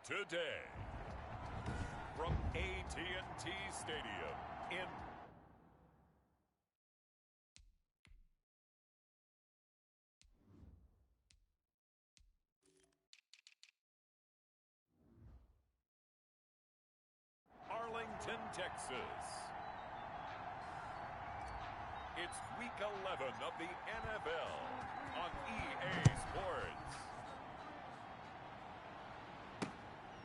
Today, from AT&T Stadium in Arlington, Texas. It's week 11 of the NFL on EA Sports.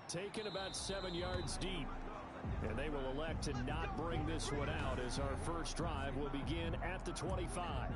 Taken about 7 yards deep. And they will elect to not bring this one out as our first drive will begin at the 25.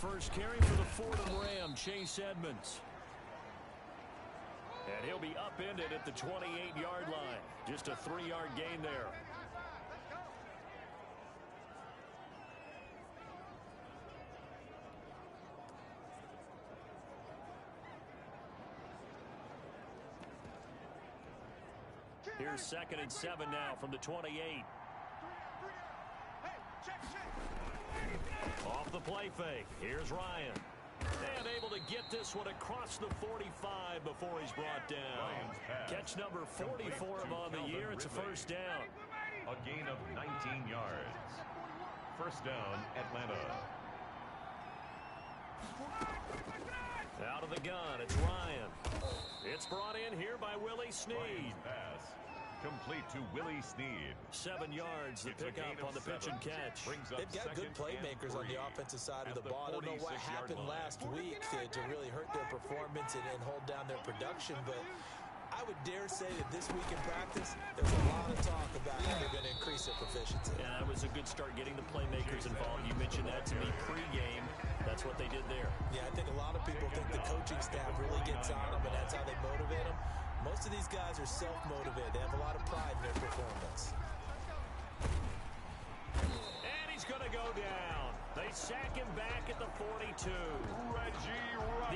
First carry for the Fordham Ram, Chase Edmonds. And he'll be upended at the 28-yard line. Just a 3-yard gain there. Here's 2nd and 7 now from the 28. Off the play fake. Here's Ryan. And able to get this one across the 45 before he's brought down. Catch number 44 on the year. It's a first down. A gain of 19 yards. First down, Atlanta. Out of the gun, it's Ryan. It's brought in here by Willie Snead. Pass complete to Willie Snead. 7 yards, the pickup on the pitch and catch. They've got good playmakers on the offensive side of the ball. I don't know what happened last week to really hurt their performance and hold down their production, but I would dare say that this week in practice, there's a lot of talk about how they're going to increase their proficiency. Yeah, that was a good start getting the playmakers involved. You mentioned that to me pregame. That's what they did there. Yeah, I think a lot of people think the coaching staff really gets on them, and that's how they motivate them. Most of these guys are self-motivated. They have a lot of pride in their performance. And he's going to go down. They sack him back at the 42.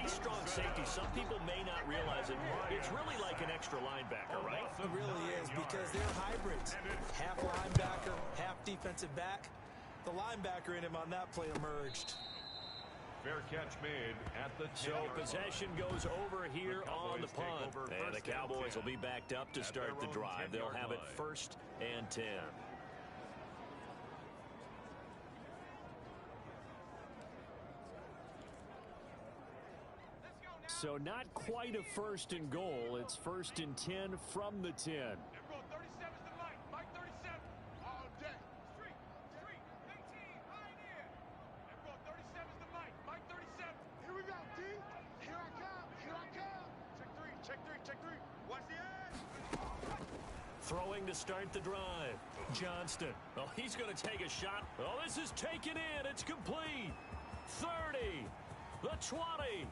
These strong safeties, some people may not realize it. It's really like an extra linebacker, right? It really is, because they're hybrids. Half linebacker, half defensive back. The linebacker in him on that play emerged. Fair catch made at the 10. So possession goes over here on the punt. And the Cowboys will be backed up to start the drive. They'll have it 1st and 10. So not quite a 1st and goal. It's 1st and 10 from the 10. Throwing to start the drive. Johnston. Oh, he's going to take a shot. Oh, this is taken in. It's complete. 30. The 20.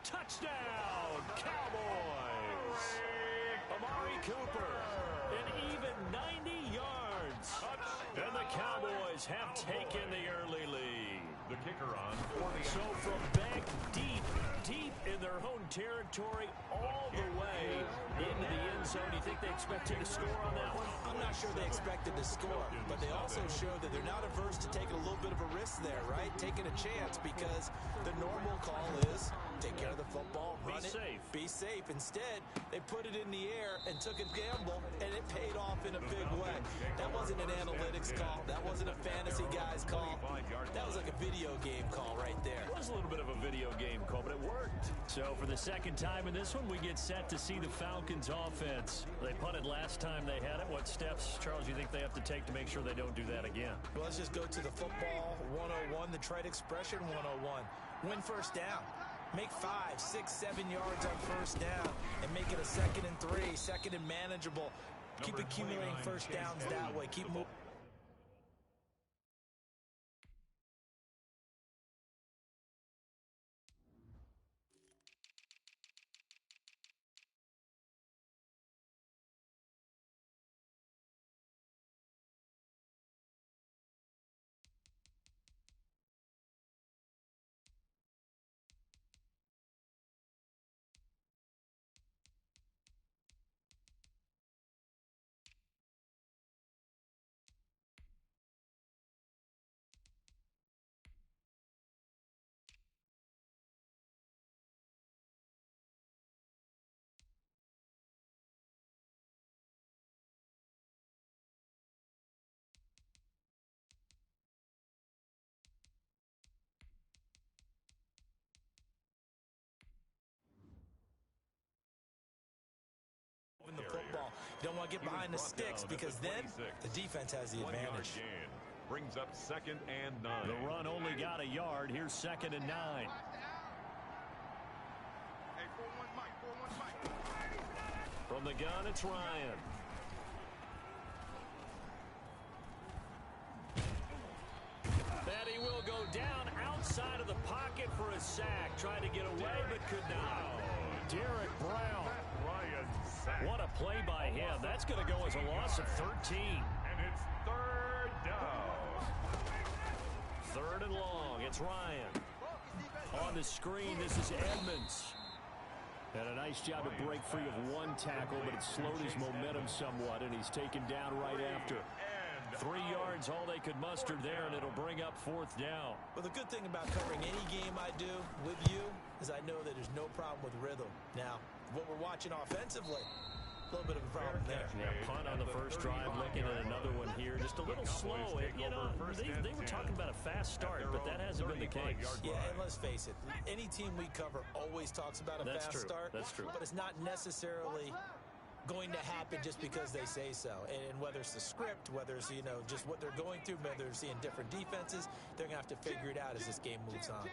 Touchdown, Cowboys. Amari Cooper. An even 90 yards. And the Cowboys have taken the early lead. The kicker on. So from back deep in their own territory, all the way into the end zone. Do you think they expected to score on that one? I'm not sure they expected to score, but they also show that they're not averse to taking a little bit of a risk there, right? Taking a chance, because the normal call is take care of the football, run it, be safe. Instead, they put it in the air and took a gamble, and it paid off in a big way. That wasn't an analytics call. That wasn't a fantasy guy's call. That was like a video game call right there. It was a little bit of a video game call, but it worked. So for the second time in this one, we get set to see the Falcons offense. They punted last time they had it. What steps, Charles, you think they have to take to make sure they don't do that again? Well, let's just go to the football 101, the trade expression 101. Win first down. Make 5, 6, 7 yards on first down and make it a 2nd and 3, 2nd and manageable. Keep accumulating first downs that way. Keep moving. You don't want to get behind the sticks because then the defense has the advantage. Brings up 2nd and 9. The run only got a yard. Here's 2nd and 9. From the gun, it's Ryan. And he will go down outside of the pocket for a sack. Tried to get away, but could not. Derek Brown. What a play by him. That's going to go as a loss of 13. And it's 3rd down. 3rd and long. It's Ryan. On the screen, this is Edmonds. And a nice job to break free of one tackle, but it slowed his momentum somewhat, and he's taken down right after. 3 yards, all they could muster there, and it'll bring up 4th down. Well, the good thing about covering any game I do with you is I know that there's no problem with rhythm. Now, what we're watching offensively, a little bit of a problem there. Yeah, punt on the first drive, looking at another one here. Just a little slow. And, you know, they were talking about a fast start, but that hasn't been the case. Yeah, and let's face it, any team we cover always talks about a fast start. That's true. But it's not necessarily going to happen just because they say so. And whether it's the script, whether it's, you know, just what they're going through, whether they're seeing different defenses, they're going to have to figure it out as this game moves on.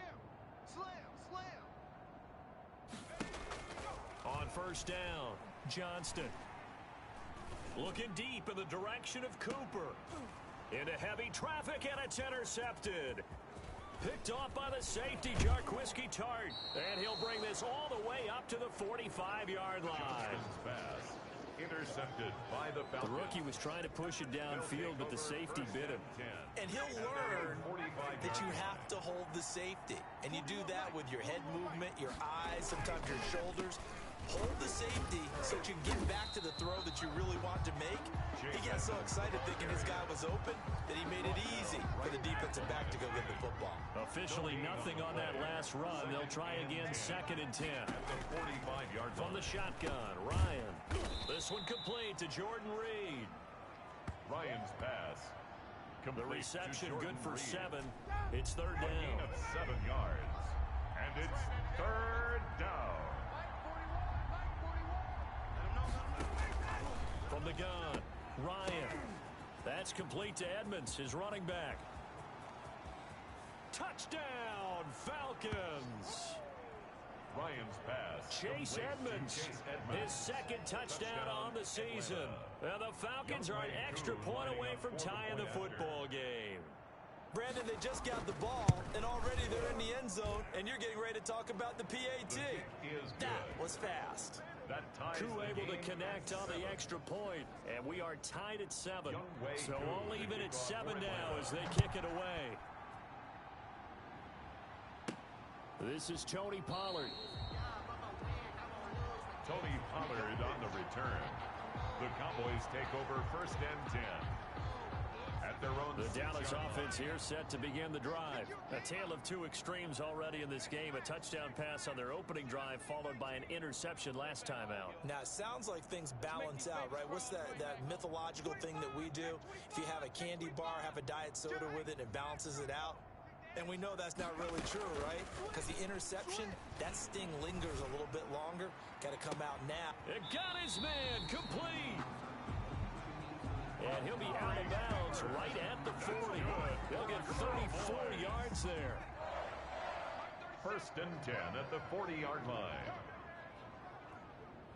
On first down, Johnston. Looking deep in the direction of Cooper. Into heavy traffic, and it's intercepted. Picked off by the safety, Jarquiski Tart. And he'll bring this all the way up to the 45-yard line. Pass intercepted by the Falcons. The rookie was trying to push it downfield, but the safety bit him. And he'll learn that you have to hold the safety. And you do that with your head movement, your eyes, sometimes your shoulders. Hold the safety so that you can get back to the throw that you really want to make. He gets so excited thinking his guy was open that he made it easy for the defensive back to go get the football. Officially nothing on that last run. They'll try again, 2nd and 10. From the shotgun, Ryan. This one complete to Jordan Reed. Ryan's pass. The reception good for 7. It's 3rd down. A gain of 7 yards. And it's 3rd down. From the gun, Ryan. That's complete to Edmonds, his running back. Touchdown, Falcons. Ryan's pass. Chase Edmonds, his 2nd touchdown on the season. And the Falcons are an extra point away from tying the football game. Brandon, they just got the ball, and already they're in the end zone, and you're getting ready to talk about the PAT. That was fast. Koo able to connect on the extra point, and we are tied at 7. So all even at 7 now as they kick it away. This is Tony Pollard. Tony Pollard on the return. The Cowboys take over 1st and 10. At their own. The Dallas offense here set to begin the drive. A tale of two extremes already in this game. A touchdown pass on their opening drive followed by an interception last time out. Now, it sounds like things balance out, right? What's that mythological thing that we do? If you have a candy bar, have a diet soda with it, it balances it out. And we know that's not really true, right? Because the interception, that sting lingers a little bit longer. Got to come out now. It got his man complete. And he'll be out of bounds right at the 40. They'll get 34 yards there. 1st and 10 at the 40-yard line.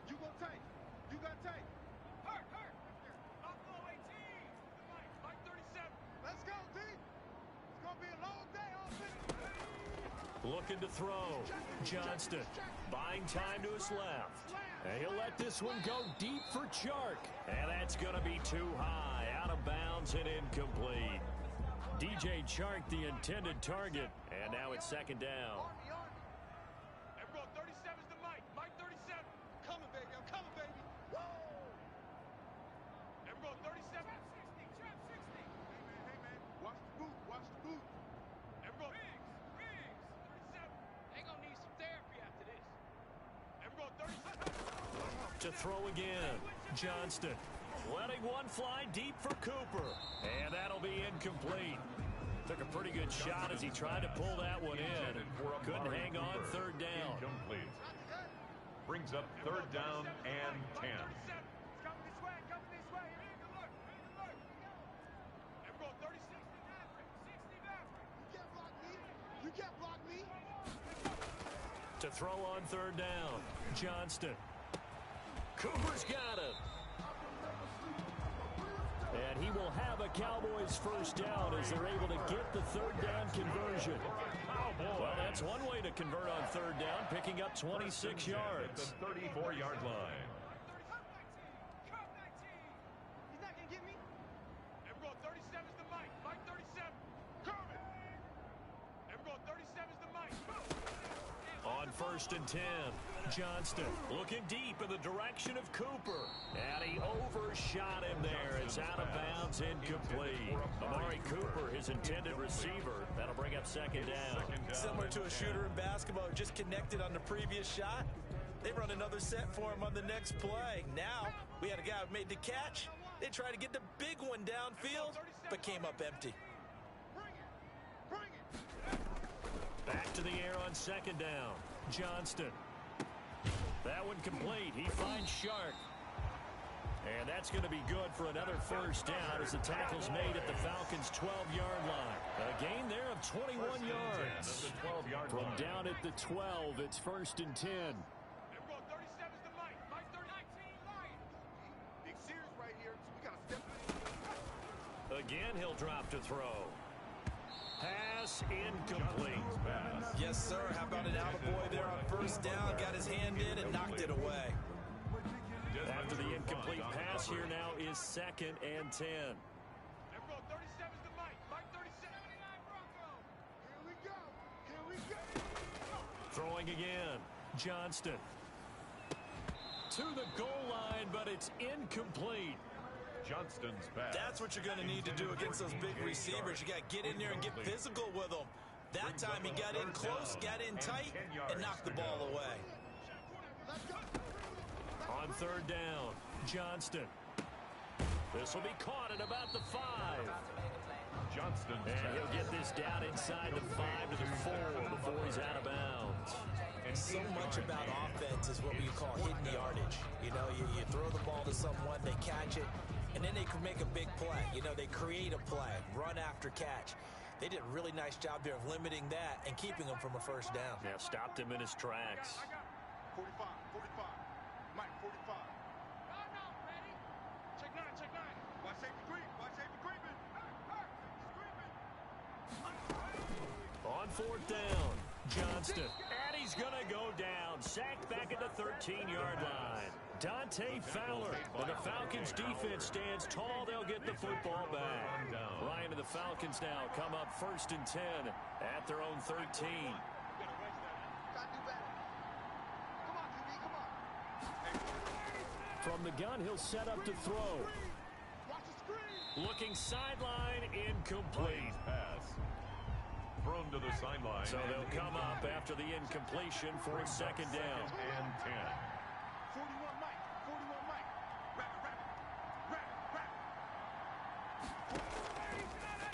You go tight. You got tight. Hurt. Buffalo 18. Mike 37. Let's go, D. It's going to be a long day, offense. Looking to throw. Johnston buying time to his left. And he'll let this one go deep for Chark. And that's going to be too high. Out of bounds and incomplete. DJ Chark, the intended target. And now it's 2nd down. Everyone, 37's the Mike. Mike 37. Coming, baby. I'm coming, baby. Woo! Everyone, 37. Trap 60. Hey, man. Watch the boot. Watch the boot. Everyone. Riggs. 37. They going to need some therapy after this. Everyone, 37. To throw again. Johnston letting one fly deep for Cooper. And that'll be incomplete. Took a pretty good shot as he tried to pull that one in. Couldn't hang on 3rd down. Incomplete. Brings up 3rd down and 10. To throw on third down. Johnston. Cooper's got him. And he will have a Cowboys first down as they're able to get the third down conversion. Well, that's one way to convert on third down, picking up 26 yards. At the 34-yard line. He's not going to get me. And we're going 37 is the mic. Mike 37. Kermit. And we're going 37 is the mic. On first and 10, Johnston looking deep in the direction of Cooper. And he overshot him there. It's out of bounds, incomplete. Amari Cooper, his intended receiver. That'll bring up second down. Similar to a shooter in basketball who just connected on the previous shot. They run another set for him on the next play. Now, we had a guy who made the catch. They tried to get the big one downfield, but came up empty. Back to the air on second down. Johnston. That one complete. He finds Shark. And that's going to be good for another first down as the tackle's made at the Falcons' 12-yard line. A gain there of 21 yards. From down at the 12, it's first and 10. Again, he'll drop to throw. Pass incomplete. Yes, sir. How about an attaboy there on first down? Got his hand in and knocked it away. After the incomplete pass, here now is second and 10. Throwing again. Johnston. To the goal line, but it's incomplete. Johnston's pass. That's what you're going to need to do against those big receivers. You got to get in there and get physical with them. That time he got in close, got in tight, and knocked the ball away. On third down, Johnston. This will be caught at about the 5. Johnston. And he'll get this down inside the 5 to the 4 before he's out of bounds. And so much about offense is what we call hidden yardage. You know, you throw the ball to someone, they catch it, and then they can make a big play. You know, they create a play, run after catch. They did a really nice job there of limiting that and keeping him from a first down. Yeah, stopped him in his tracks. 45, 45. Mike, 45. No, ready? Check 9, check 9. Watch safety creep, watch safety creeping. On fourth down, Johnston. And he's going to go down. Sacked back at the 13-yard line. Dante Fowler. And the Falcons defense stands tall. They'll get the football back. Ryan and the Falcons now come up first and 10 at their own 13. From the gun, he'll set up to throw. Looking sideline, incomplete. Pass. Thrown to the sideline. So they'll come up after the incompletion for a second down. And 10. 41 Mike, 41 Mike. Rapid.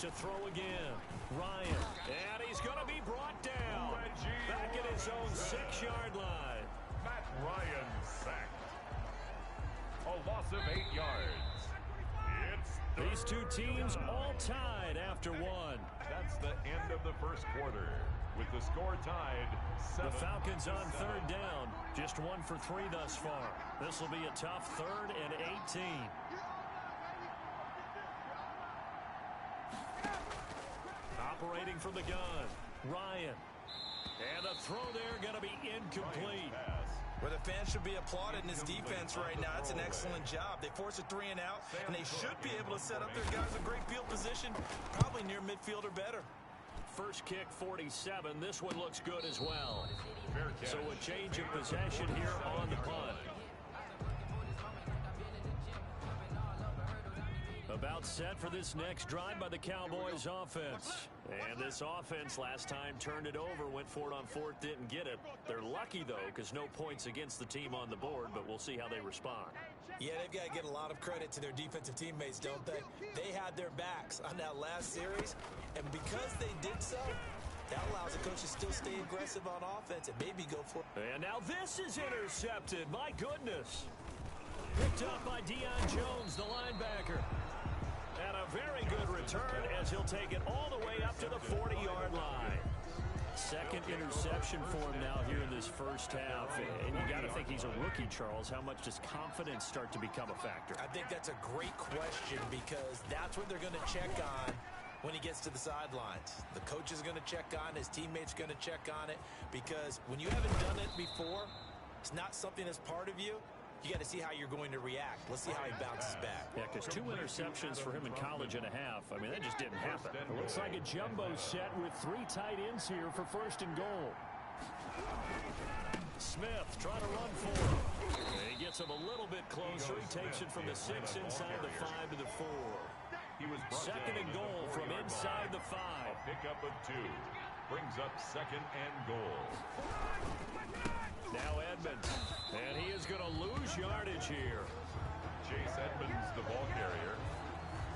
To throw again, Ryan. And he's going to be brought down. Back at his own 6-yard line. Matt Ryan sacked. A loss of 8 yards. These two teams all tied after one. That's the end of the first quarter. With the score tied, 7. The Falcons on third down. Just 1 for 3 thus far. This will be a tough 3rd and 18. Operating from the gun, Ryan. And the throw there going to be incomplete. Where the fans should be applauding this defense right now. It's an excellent job. They force a 3 and out, and they should be able to set up their guys in great field position, probably near midfield or better. First kick, 47. This one looks good as well. So a change of possession here on the punt. About set for this next drive by the Cowboys offense. And this offense last time turned it over, went for it on 4th, didn't get it. They're lucky, though, because no points against the team on the board, but we'll see how they respond. Yeah, they've got to get a lot of credit to their defensive teammates, don't they? They had their backs on that last series, and because they did so, that allows the coach to still stay aggressive on offense and maybe go for it. And now this is intercepted. My goodness. Picked up by Deion Jones, the linebacker. And a very good return as he'll take it all the way up to the 40-yard line. Second interception for him now here in this first half. And you got to think he's a rookie, Charles. How much does confidence start to become a factor? I think that's a great question because that's what they're going to check on when he gets to the sidelines. The coach is going to check on it. His teammates going to check on it because when you haven't done it before, it's not something that's part of you. You got to see how you're going to react. Let's see how he bounces back. Yeah, because 2 interceptions for him in college and a half. I mean, that just didn't happen. It looks like a jumbo set with 3 tight ends here for first and goal. Smith trying to run for him. He gets him a little bit closer. He takes it from the 6 inside the 5 to the 4. Second and goal from inside the 5. Pickup of 2. Brings up second and goal. Now Edmonds. And he is going to lose yardage here. Chase Edmonds, the ball carrier.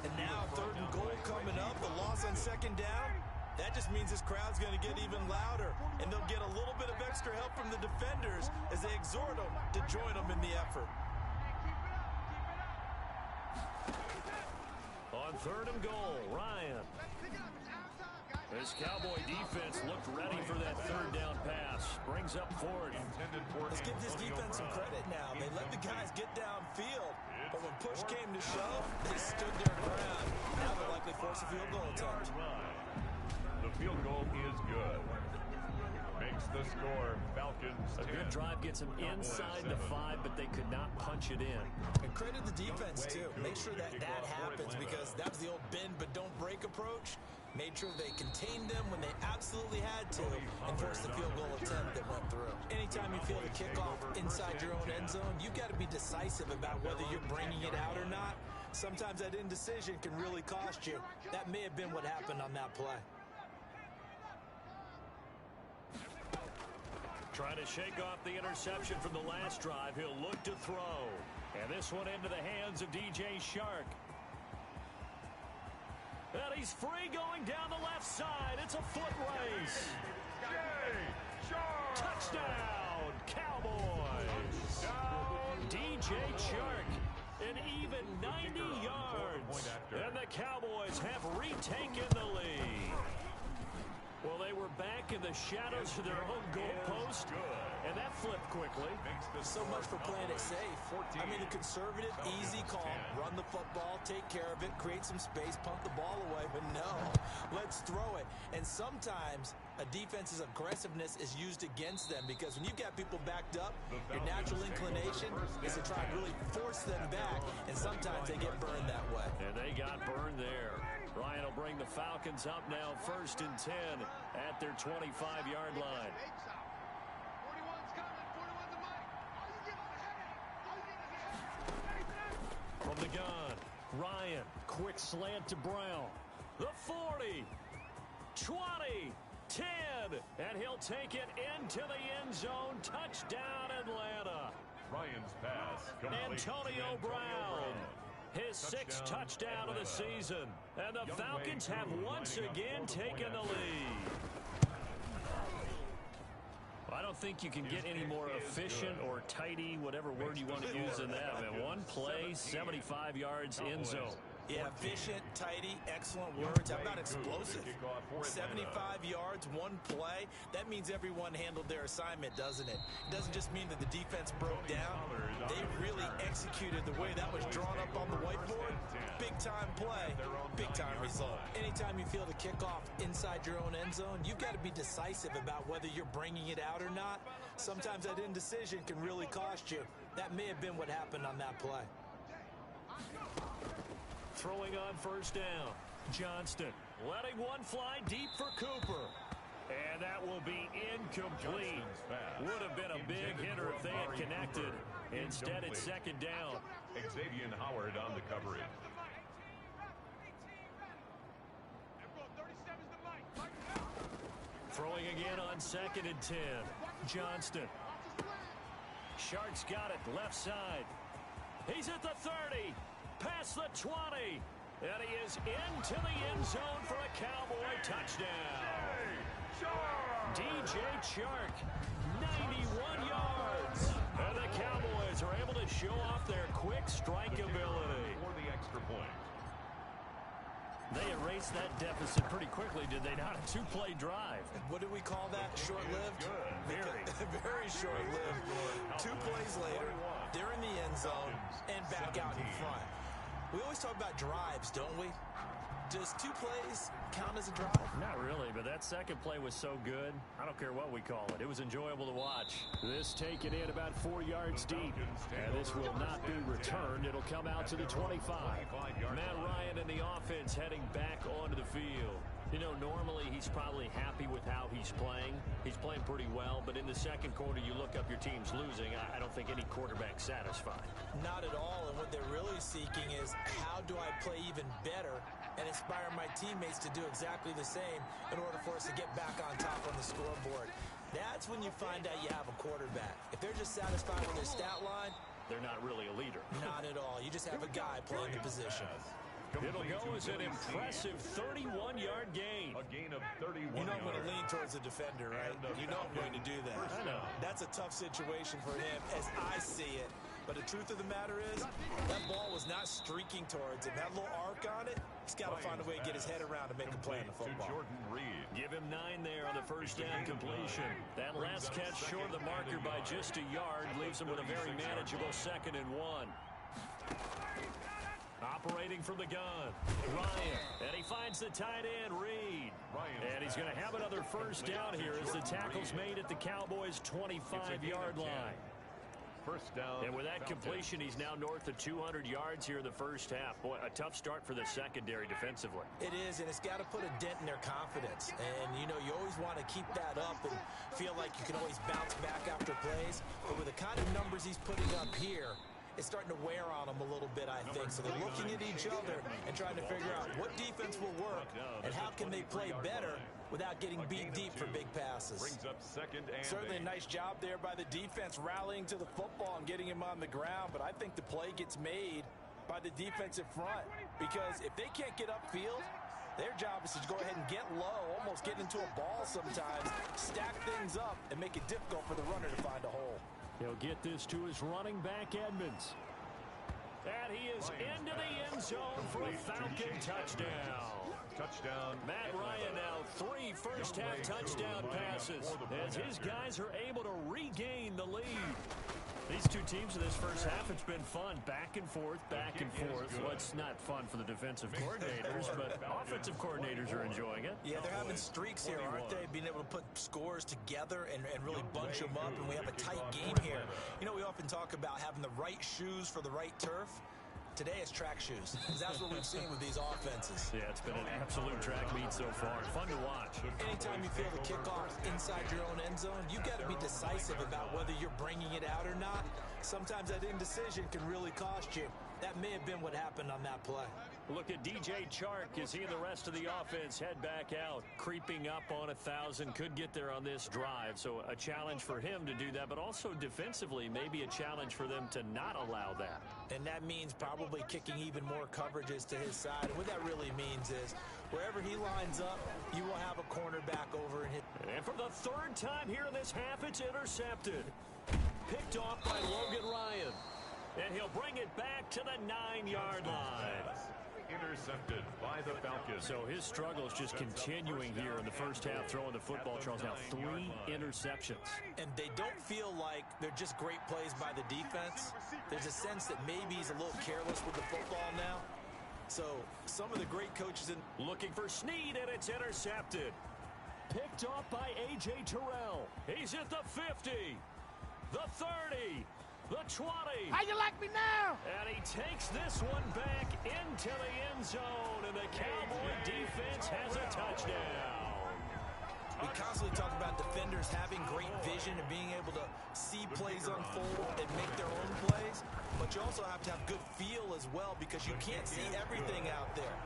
And now third and goal coming up. The loss on second down. That just means this crowd's going to get even louder. And they'll get a little bit of extra help from the defenders as they exhort them to join them in the effort. On third and goal, Ryan. This Cowboy defense looked ready for that third down pass. Brings up fourth. Let's give this defense some credit now. They let the guys get downfield. But when push came to shove, they stood their ground. Now they'll likely force a field goal attempt. The field goal is good. Makes the score Falcons 10. A good drive gets them inside the 5, but they could not punch it in. And credit the defense, too. Make sure that happens because that was the old bend but don't break approach. Made sure they contained them when they absolutely had to and forced the field goal attempt that went through. Anytime you feel the kickoff inside your own end zone, you've got to be decisive about whether you're bringing it out or not. Sometimes that indecision can really cost you. That may have been what happened on that play. Trying to shake off the interception from the last drive. He'll look to throw. And this one into the hands of DJ Shark. And he's free going down the left side. It's a foot race. Touchdown, Cowboys. DJ Shark, an even 90 yards. And the Cowboys have retaken the lead. Well, they were back in the shadows of their own goalpost, and that flipped quickly. So much for playing it safe. I mean, the conservative, easy call, run the football, take care of it, create some space, pump the ball away, but no, let's throw it. And sometimes a defense's aggressiveness is used against them because when you've got people backed up, your natural inclination is to try and really force them back, and sometimes they get burned that way. And they got burned there. Ryan will bring the Falcons up now, 1st and 10 at their 25-yard line. From the gun, Ryan, quick slant to Brown. The 40, 20, 10, and he'll take it into the end zone. Touchdown, Atlanta. Ryan's pass. Antonio Brown. His 6th touchdown of the season. And the Falcons have once again taken the lead. I don't think you can get any more efficient or tidy, whatever word you want to use in that. And one play, 75 yards in zone. Yeah, efficient, tidy, excellent words. How about explosive? 75 yards, one play. That means everyone handled their assignment, doesn't it? It doesn't just mean that the defense broke down. They really executed the way that was drawn up on the whiteboard. Big-time play, big-time result. Anytime you feel the kickoff inside your own end zone, you've got to be decisive about whether you're bringing it out or not. Sometimes that indecision can really cost you. That may have been what happened on that play. Throwing on 1st down. Johnston letting one fly deep for Cooper. And that will be incomplete. Would have been a big hitter if they had connected. Instead, it's 2nd down. Xavier Howard on the coverage. Throwing again on 2nd and 10. Johnston. Shark's got it left side. He's at the 30. Past the 20. And he is into the end zone for a Cowboy touchdown. DJ Shark, 91 yards. And the Cowboys are able to show off their quick strike ability. For the extra point. They erased that deficit pretty quickly, did they not? A two-play drive. What do we call that? Short-lived? Very. Very short-lived. 2 plays later, they're in the end zone and back out in front. We always talk about drives, don't we? Does 2 plays count as a drive? Not really, but that second play was so good. I don't care what we call it. It was enjoyable to watch. This taken in about 4 yards deep. And this will not be returned. It'll come out to the 25. Matt Ryan and the offense heading back onto the field. You know, normally he's probably happy with how he's playing. He's playing pretty well, but in the second quarter, you look up your team's losing. I don't think any quarterback's satisfied. Not at all, and what they're really seeking is how do I play even better and inspire my teammates to do exactly the same in order for us to get back on top on the scoreboard. That's when you find out you have a quarterback. If they're just satisfied with their stat line, they're not really a leader. Not at all. You just have a guy playing the position. It'll go as an impressive 31-yard gain. A gain of 31 You know I'm going to lean towards the defender, right? You know I'm going to do that. I know. That's a tough situation for him as I see it. But the truth of the matter is, that ball was not streaking towards him. That little arc on it, he's got to find a way to get his head around to make a play in the football. Jordan Reed. Give him 9 there on the first down completion. That last catch short of the marker by just a yard leaves him with a very manageable 2nd and 1. Operating from the gun, Ryan, and he finds the tight end, Reed. And he's going to have another first down here as the tackle's made at the Cowboys' 25-yard line. First down. And with that completion, he's now north of 200 yards here in the first half. Boy, a tough start for the secondary defensively. It is, and it's got to put a dent in their confidence. And, you know, you always want to keep that up and feel like you can always bounce back after plays. But with the kind of numbers he's putting up here, it's starting to wear on them a little bit, I think. So they're looking at each other and trying to figure out what defense will work and how can they play better without getting beat deep for big passes. Brings up 2nd and Certainly a nice job there by the defense rallying to the football and getting him on the ground. But I think the play gets made by the defensive front because if they can't get upfield, their job is to go ahead and get low, almost get into a ball sometimes, stack things up, and make it difficult for the runner to find a hole. He'll get this to his running back, Edmonds. And he is into the end zone for a Falcon touchdown. touchdown. Matt Ryan now 3 first-half touchdown passes as his guys are able to regain the lead. These two teams in this first half, it's been fun. Back and forth, back and forth. Well, it's not fun for the defensive coordinators, but offensive coordinators are enjoying it. Yeah, they're having streaks here, aren't they? Being able to put scores together and really bunch them up, and we have a tight game here. You know, we often talk about having the right shoes for the right turf. Today it's track shoes, because that's what we've seen with these offenses. Yeah, it's been an absolute track meet so far. Fun to watch. Anytime you feel the kickoff inside your own end zone, you've got to be decisive about whether you're bringing it out or not. Sometimes that indecision can really cost you. That may have been what happened on that play. Look at DJ Chark as he and the rest of the offense head back out. Creeping up on 1,000. Could get there on this drive. So a challenge for him to do that, but also defensively, maybe a challenge for them to not allow that. And that means probably kicking even more coverages to his side. And what that really means is wherever he lines up, you will have a cornerback over in his. And for the 3rd time here in this half, it's intercepted. Picked off by Logan Ryan. And he'll bring it back to the 9-yard line. Intercepted by the Falcons. So his struggle is just continuing here in the first half, throwing the football. Charles, now 3 interceptions. And they don't feel like they're just great plays by the defense. There's a sense that maybe he's a little careless with the football now. So some of the great coaches in. Looking for Snead, and it's intercepted. Picked off by A.J. Terrell. He's at the 50, the 30. The 20. How you like me now? And he takes this one back into the end zone, and the Cowboy defense has a touchdown. We constantly talk about defenders having great vision and being able to see plays unfold and make their own plays, but you also have to have good feel as well because you can't see everything out there.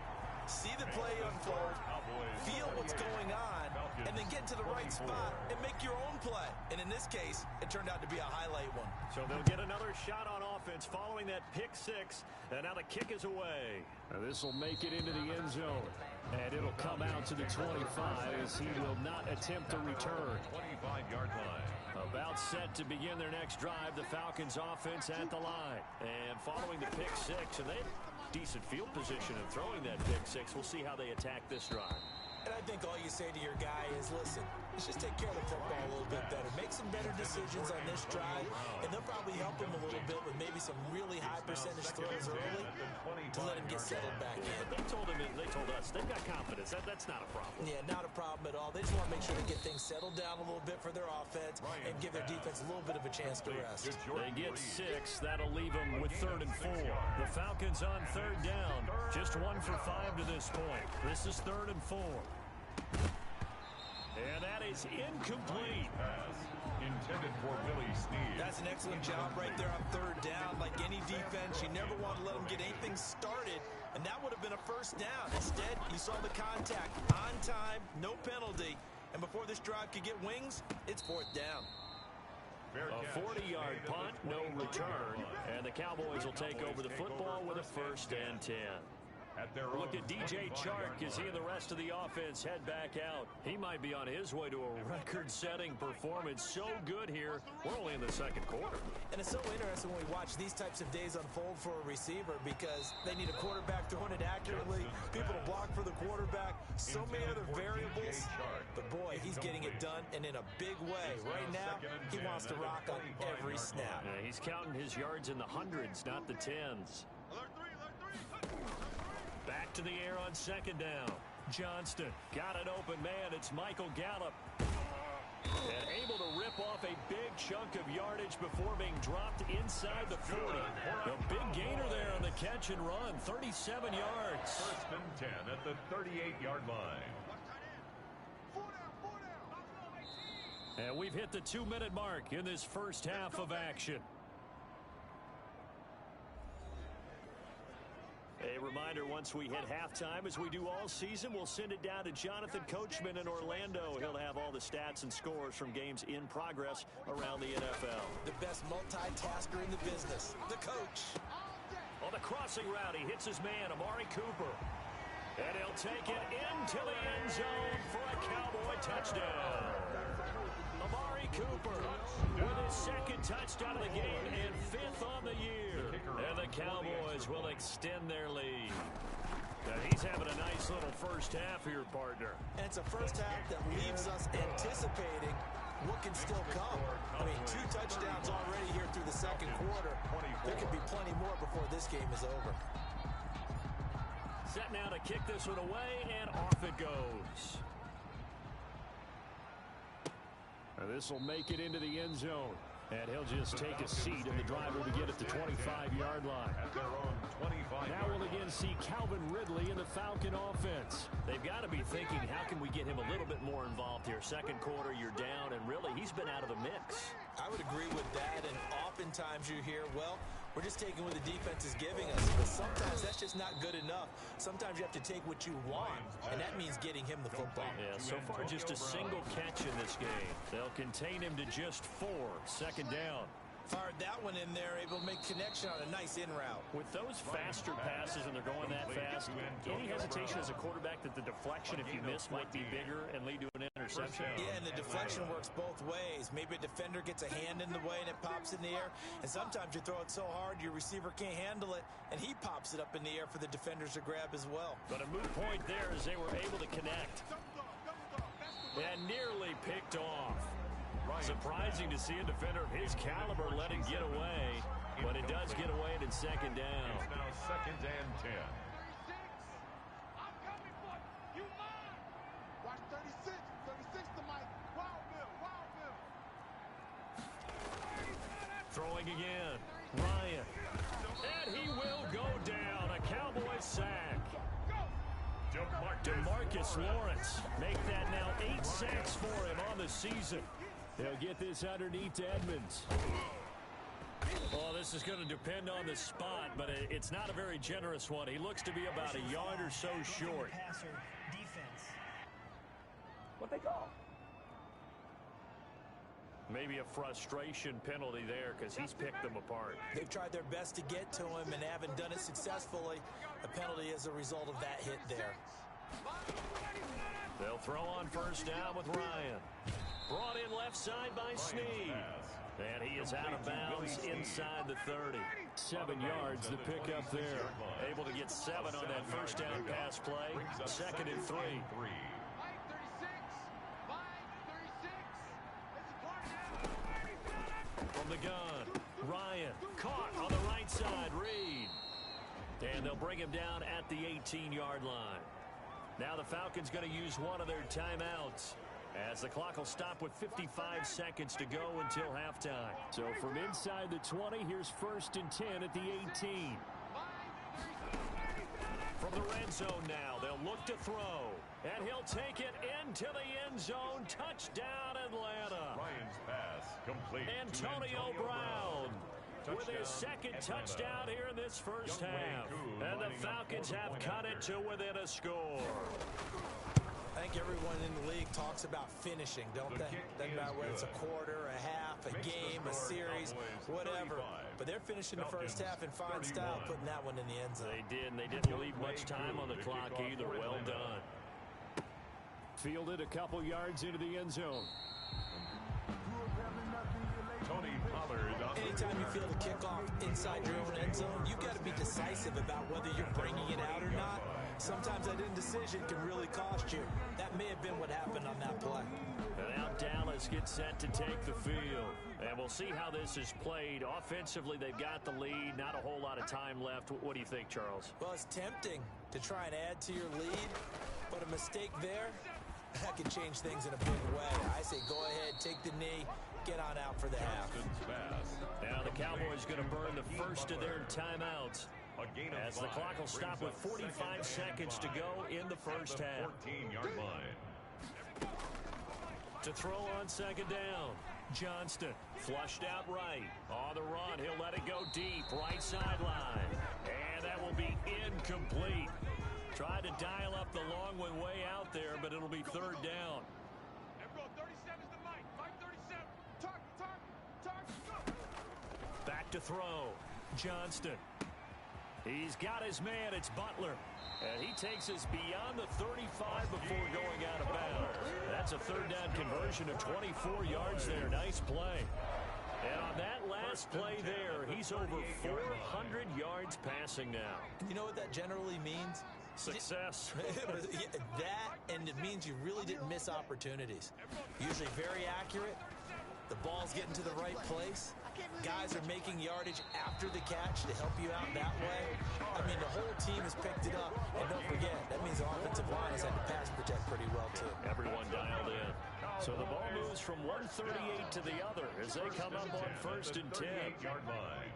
See the play unfold, feel what's going on, and then get to the right spot and make your own play. And in this case, it turned out to be a highlight one. So they'll get another shot on offense following that pick six. And now the kick is away. This will make it into the end zone. And it'll come out to the 25 as he will not attempt a return. 25-yard line. About set to begin their next drive, the Falcons offense at the line. And following the pick six, and they have decent field position in throwing that pick six. We'll see how they attack this drive. And I think all you say to your guy is, listen, let's just take care of the football a little bit better. Make some better decisions on this drive, and they'll probably help him a little bit with maybe some really high percentage throws early to let him get settled back in. But they told us they've got confidence. That's not a problem. Yeah, not a problem at all. They just want to make sure they get things settled down a little bit for their offense and give their defense a little bit of a chance to rest. They get 6. That'll leave them with 3rd and 4. The Falcons on 3rd down. Just 1 for 5 to this point. This is 3rd and 4. And that is incomplete. Intended for Willie Snead. That's an excellent job right there on 3rd down. Like any defense, you never want to let them get anything started, and that would have been a 1st down. Instead, you saw the contact on time, no penalty, and before this drive could get wings, it's 4th down. A 40-yard punt, no return, and the Cowboys will take over the football with a 1st and 10. Look at DJ Chark as he and the rest of the offense head back out. He might be on his way to a record-setting performance. So good here. We're only in the 2nd quarter. And it's so interesting when we watch these types of days unfold for a receiver because they need a quarterback throwing it accurately, people to block for the quarterback, so many other variables. But boy, he's getting it done and in a big way. Right now, he wants to rock on every snap. Yeah, he's counting his yards in the hundreds, not the tens. Back to the air on 2nd down. Johnston got an open man. It's Michael Gallup. And able to rip off a big chunk of yardage before being dropped inside the 40. A big gainer there on the catch and run. 37 yards. 1st and 10 at the 38-yard line. And we've hit the 2-minute mark in this first half of action. A reminder, once we hit halftime, as we do all season, we'll send it down to Jonathan Coachman in Orlando. He'll have all the stats and scores from games in progress around the NFL. The best multitasker in the business, the coach. On the crossing route, he hits his man, Amari Cooper. And he'll take it into the end zone for a Cowboy touchdown. Amari Cooper with his 2nd touchdown of the game and 5th on the year. And the Cowboys will extend their lead. Now he's having a nice little first half here, partner. And it's a first half that leaves us anticipating what can still come. I mean, 2 touchdowns already here through the 2nd quarter. There could be plenty more before this game is over. Set now to kick this one away, and off it goes. This will make it into the end zone. And he'll just take a seat, and the driver will get at the 25-yard line. At their own 25. Now we'll again see Calvin Ridley in the Falcon offense. They've got to be thinking, how can we get him a little bit more involved here? 2nd quarter, you're down, and really, he's been out of the mix. I would agree with that, and oftentimes you hear, well, we're just taking what the defense is giving us. But sometimes that's just not good enough. Sometimes you have to take what you want, and that means getting him the football. Yeah, so far just a single catch in this game. They'll contain him to just 4. 2nd down. Fired that one in there, able to make connection on a nice in route. With those faster passes and they're going that fast, any hesitation as a quarterback that the deflection, if you miss, might be bigger and lead to an interception? Yeah, and the deflection works both ways. Maybe a defender gets a hand in the way and it pops in the air, and sometimes you throw it so hard your receiver can't handle it, and he pops it up in the air for the defenders to grab as well. But a moot point there as they were able to connect. And nearly picked off. Surprising to see a defender of his caliber let him get away, but it does get away and it's 2nd down. It's now 2nd and 10. I'm coming for you. You mine. Watch 36. 36 to Mike. Wild Bill. Wild Bill. Throwing again. Ryan. And he will go down. A Cowboy sack. DeMarcus Lawrence make that now 8 sacks for him on the season. They'll get this underneath to Edmonds. Well, this is going to depend on the spot, but it's not a very generous one. He looks to be about a yard or so short. What they call? Maybe a frustration penalty there because he's picked them apart. They've tried their best to get to him and haven't done it successfully. A penalty as a result of that hit there. They'll throw on first down with Ryan. Brought in left side by Snead. And he is out of bounds inside the 30. 7 yards the pickup there. Able to get 7 on that first down pass play. 2nd and 3. From the gun, Ryan caught on the right side, Reed. And they'll bring him down at the 18-yard line. Now the Falcons going to use one of their timeouts, as the clock will stop with 55 seconds to go until halftime. So from inside the 20, here's 1st and 10 at the 18. From the red zone now, they'll look to throw. And he'll take it into the end zone. Touchdown, Atlanta. Ryan's pass complete. Antonio Brown with his 2nd touchdown here in this first half. And the Falcons have cut it to within a score. I think everyone in the league talks about finishing, don't they? Doesn't matter whether it's a quarter, a half, a game, a series, whatever. But they're finishing the first half in fine style, putting that one in the end zone. They did, and they didn't leave much time on the clock either. Well done. Fielded a couple yards into the end zone. Tony Pollard. Anytime you feel the kickoff inside your own end zone, you've got to be decisive about whether you're bringing it out or not. Sometimes that indecision can really cost you. That may have been what happened on that play. And now Dallas gets set to take the field. And we'll see how this is played. Offensively, they've got the lead. Not a whole lot of time left. What do you think, Charles? Well, it's tempting to try and add to your lead, but a mistake there, that can change things in a big way. I say go ahead, take the knee, get on out for the half. Now the Cowboys going to burn the first of their timeouts, as the clock will stop with 45 seconds to go in the first half. 14-yard line. To throw on 2nd down, Johnston flushed out right. On the run, he'll let it go deep, right sideline. And that will be incomplete. Tried to dial up the long one way out there, but it'll be 3rd down. Back to throw. Johnston. He's got his man. It's Butler. And he takes us beyond the 35 before going out of bounds. That's a 3rd down conversion of 24 yards there. Nice play. And on that last play there, he's over 400 yards passing now. You know what that generally means? Success. That, and it means you really didn't miss opportunities. Usually very accurate. The ball's getting to the right place. Guys are making yardage after the catch to help you out that way. I mean, the whole team has picked it up. And don't forget, that means the offensive line has had to pass protect pretty well, too. Everyone dialed in. So the ball moves from one 38 to the other as they come up on 1st and 10. 38-yard line.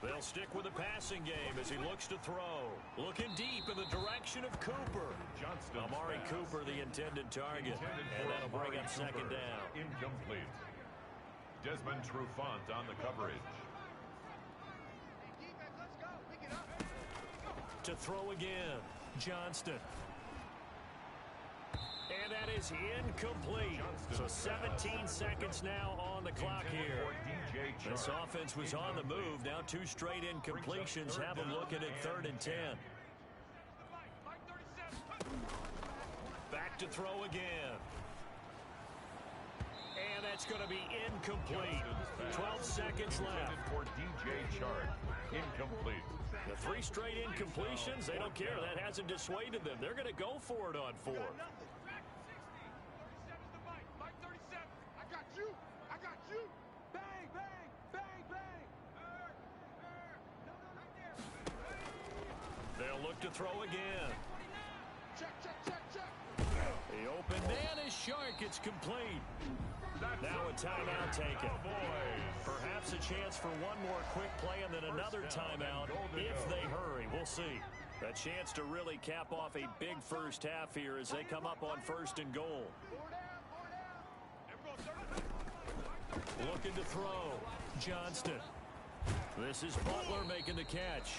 They'll stick with the passing game as he looks to throw. Looking deep in the direction of Cooper. Amari Cooper, the intended target. And that'll bring up 2nd down. Incomplete. Desmond Trufant on the coverage. To throw again. Johnston. And that is incomplete. So 17 seconds now on the clock here. This offense was on the move. Now 2 straight incompletions have them looking at 3rd and 10. Back to throw again. And that's going to be incomplete. 12 seconds left. For DJ Chark. Incomplete. The 3 straight incompletions, they don't care. That hasn't dissuaded them. They're going to go for it on 4th. They'll look to throw again. The open man is Shark. It's complete. Now a timeout taken. Perhaps a chance for one more quick play and then another timeout if they hurry. We'll see. A chance to really cap off a big first half here as they come up on 1st and goal. Looking to throw. Johnston. This is Butler making the catch.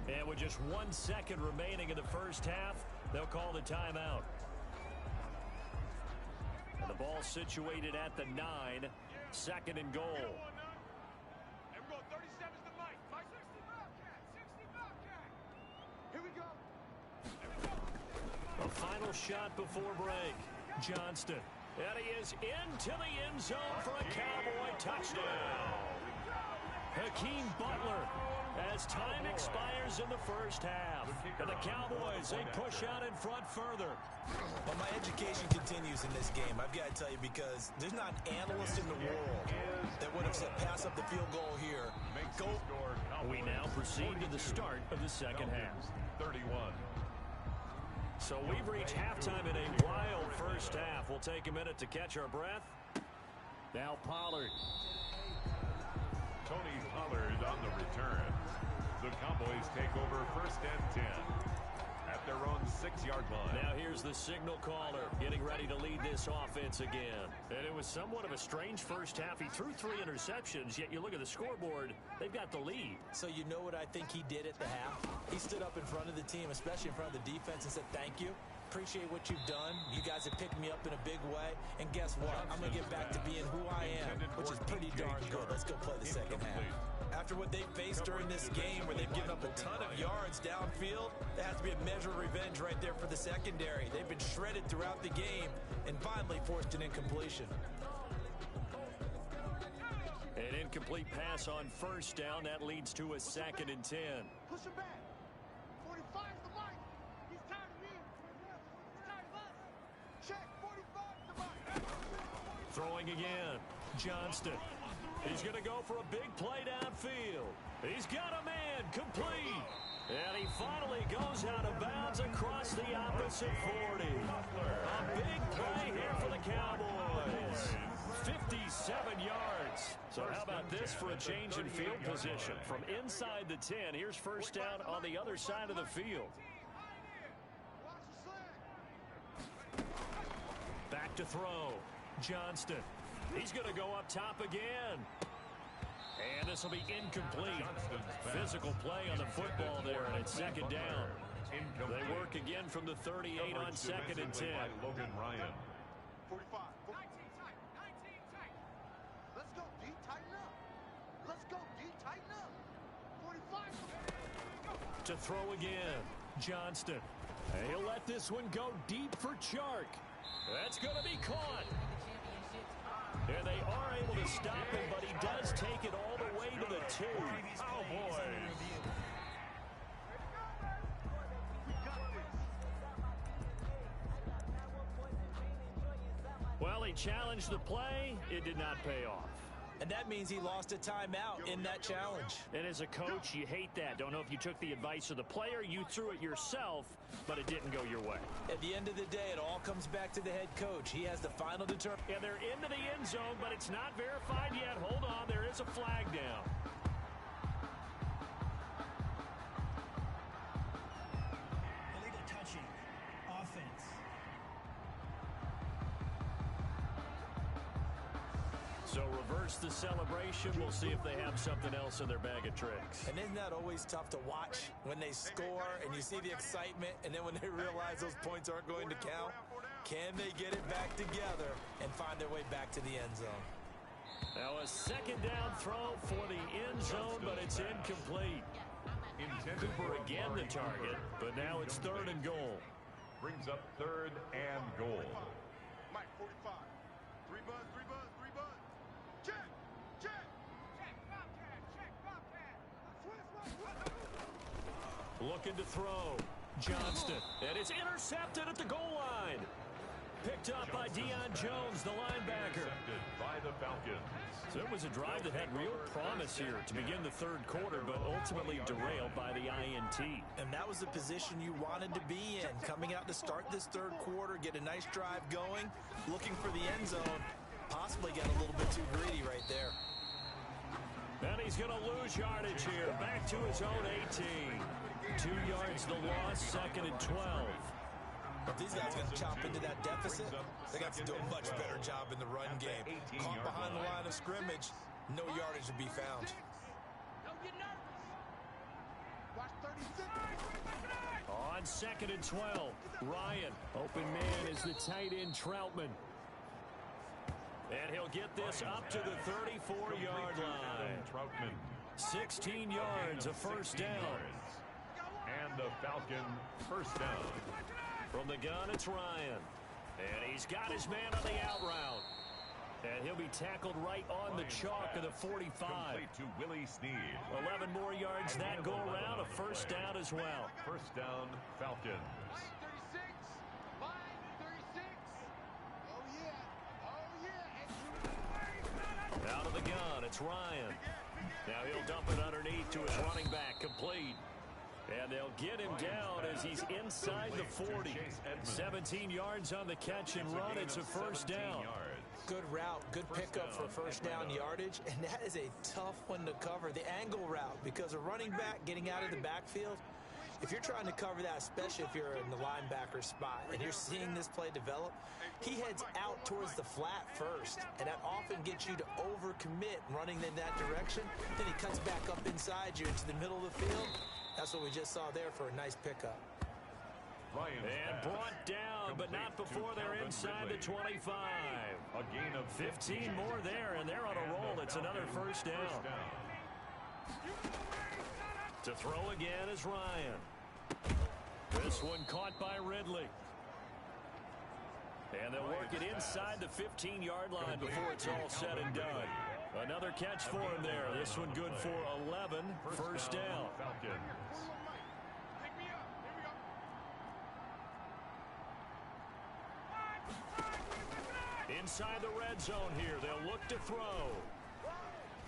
And with just 1 second remaining in the first half, they'll call the timeout. And the ball situated at the 9, 2nd and goal. And we're going 37 to Mike. Mike 60 Bobcat, 60 Bobcat. Here we go. A final shot before break. Johnston. And he is into the end zone for a Cowboy touchdown. Hakeem Butler, as time expires in the first half. And the Cowboys, they push out in front further. Well, my education continues in this game, I've got to tell you, because there's not an analyst in the world that would have said pass up the field goal here. Go. We now proceed to the start of the second half. 31. So we've reached halftime in a wild first half. We'll take a minute to catch our breath. Now Pollard. Tony Pollard on the return. The Cowboys take over 1st and 10 at their own 6-yard line. Now here's the signal caller getting ready to lead this offense again. And it was somewhat of a strange first half. He threw 3 interceptions, yet you look at the scoreboard, they've got the lead. So you know what I think he did at the half? He stood up in front of the team, especially in front of the defense, and said, thank you. Appreciate what you've done. You guys have picked me up in a big way. And guess what? I'm going to get back to being who I am, which is pretty darn good. Let's go play the second half. After what they faced during this game, where they've given up a ton of yards downfield, there has to be a measure of revenge right there for the secondary. They've been shredded throughout the game and finally forced an incompletion. An incomplete pass on first down. That leads to a 2nd and 10. Push him back. 45's the Mike. He's tired of me. He's tired of us. Check. 45's the Mike. Throwing again. Johnston. He's going to go for a big play downfield. He's got a man complete. And he finally goes out of bounds across the opposite 40. A big play here for the Cowboys. 57 yards. So how about this for a change in field position? From inside the 10, here's first down on the other side of the field. Back to throw. Johnston. He's going to go up top again. And this will be incomplete. Physical play on the football there, and it's 2nd down. They work again from the 38 on 2nd and 10. Logan Ryan. 45. 19 tight. 19 tight. Let's go, D. Tighten up. Let's go, D. Tighten up. 45. To throw again. Johnston. And he'll let this one go deep for Chark. That's going to be caught. And they are able to stop him, but he does take it all the way to the 2. Cowboys. Well, he challenged the play. It did not pay off. And that means he lost a timeout in that challenge. And as a coach, you hate that. Don't know if you took the advice of the player, you threw it yourself, but it didn't go your way. At the end of the day, it all comes back to the head coach. He has the final determination. And they're into the end zone, but it's not verified yet. Hold on, there is a flag down. Illegal touching. Offense. So reverse the celebration. We'll see if they have something else in their bag of tricks. And isn't that always tough to watch when they score and you see the excitement, and then when they realize those points aren't going to count? Can they get it back together and find their way back to the end zone? Now a 2nd down throw for the end zone, but it's incomplete. Cooper again the target, but now it's 3rd and goal. Brings up 3rd and goal. Mike, 45. 3 buns, 3 buns, 3 buns. Check. Check. Check. Bobcat. Check. Bobcat. Looking to throw. Johnston. And it's intercepted at the goal line. Picked up by Deion Jones, the linebacker. Intercepted by the Falcons. So it was a drive that had real promise here to begin the 3rd quarter, but ultimately derailed by the INT. And that was the position you wanted to be in. Coming out to start this 3rd quarter, get a nice drive going, looking for the end zone, possibly get a little bit too greedy right there. And he's going to lose yardage here. Back to his own 18. 2 yards the loss, 2nd and 12. If these guys are going to chop into that deficit, they got to do a much better job in the run game. Caught behind the line of scrimmage, no yardage to be found. Don't get nervous. Watch 30 On 2nd and 12, Ryan. Open man is the tight end Troutman. And he'll get this up to the 34-yard line. 16 yards, a first down. And the Falcon first down. From the gun, it's Ryan. And he's got his man on the out route. And he'll be tackled right on the chalk of the 45. Complete to Willie Snead. 11 more yards that go around, a first down as well. First down, Falcons. Out of the gun, it's Ryan. Now he'll dump it underneath to his running back, complete. And they'll get him down as he's inside the 40. 17 yards on the catch and run. It's a first down. Good route, good pickup for first down yardage, and that is a tough one to cover, the angle route, because a running back getting out of the backfield, if you're trying to cover that, especially if you're in the linebacker spot, and you're seeing this play develop, he heads out towards the flat first, and that often gets you to overcommit running in that direction. Then he cuts back up inside you into the middle of the field. That's what we just saw there for a nice pickup. And brought down, but not before they're inside the 25. A gain of 15 more there, and they're on a roll. It's another first down. To throw again is Ryan. This one caught by Ridley. And they'll work it inside the 15-yard line before it's all said and done. Another catch for him there. This one good for 11. First down. Inside the red zone here. They'll look to throw.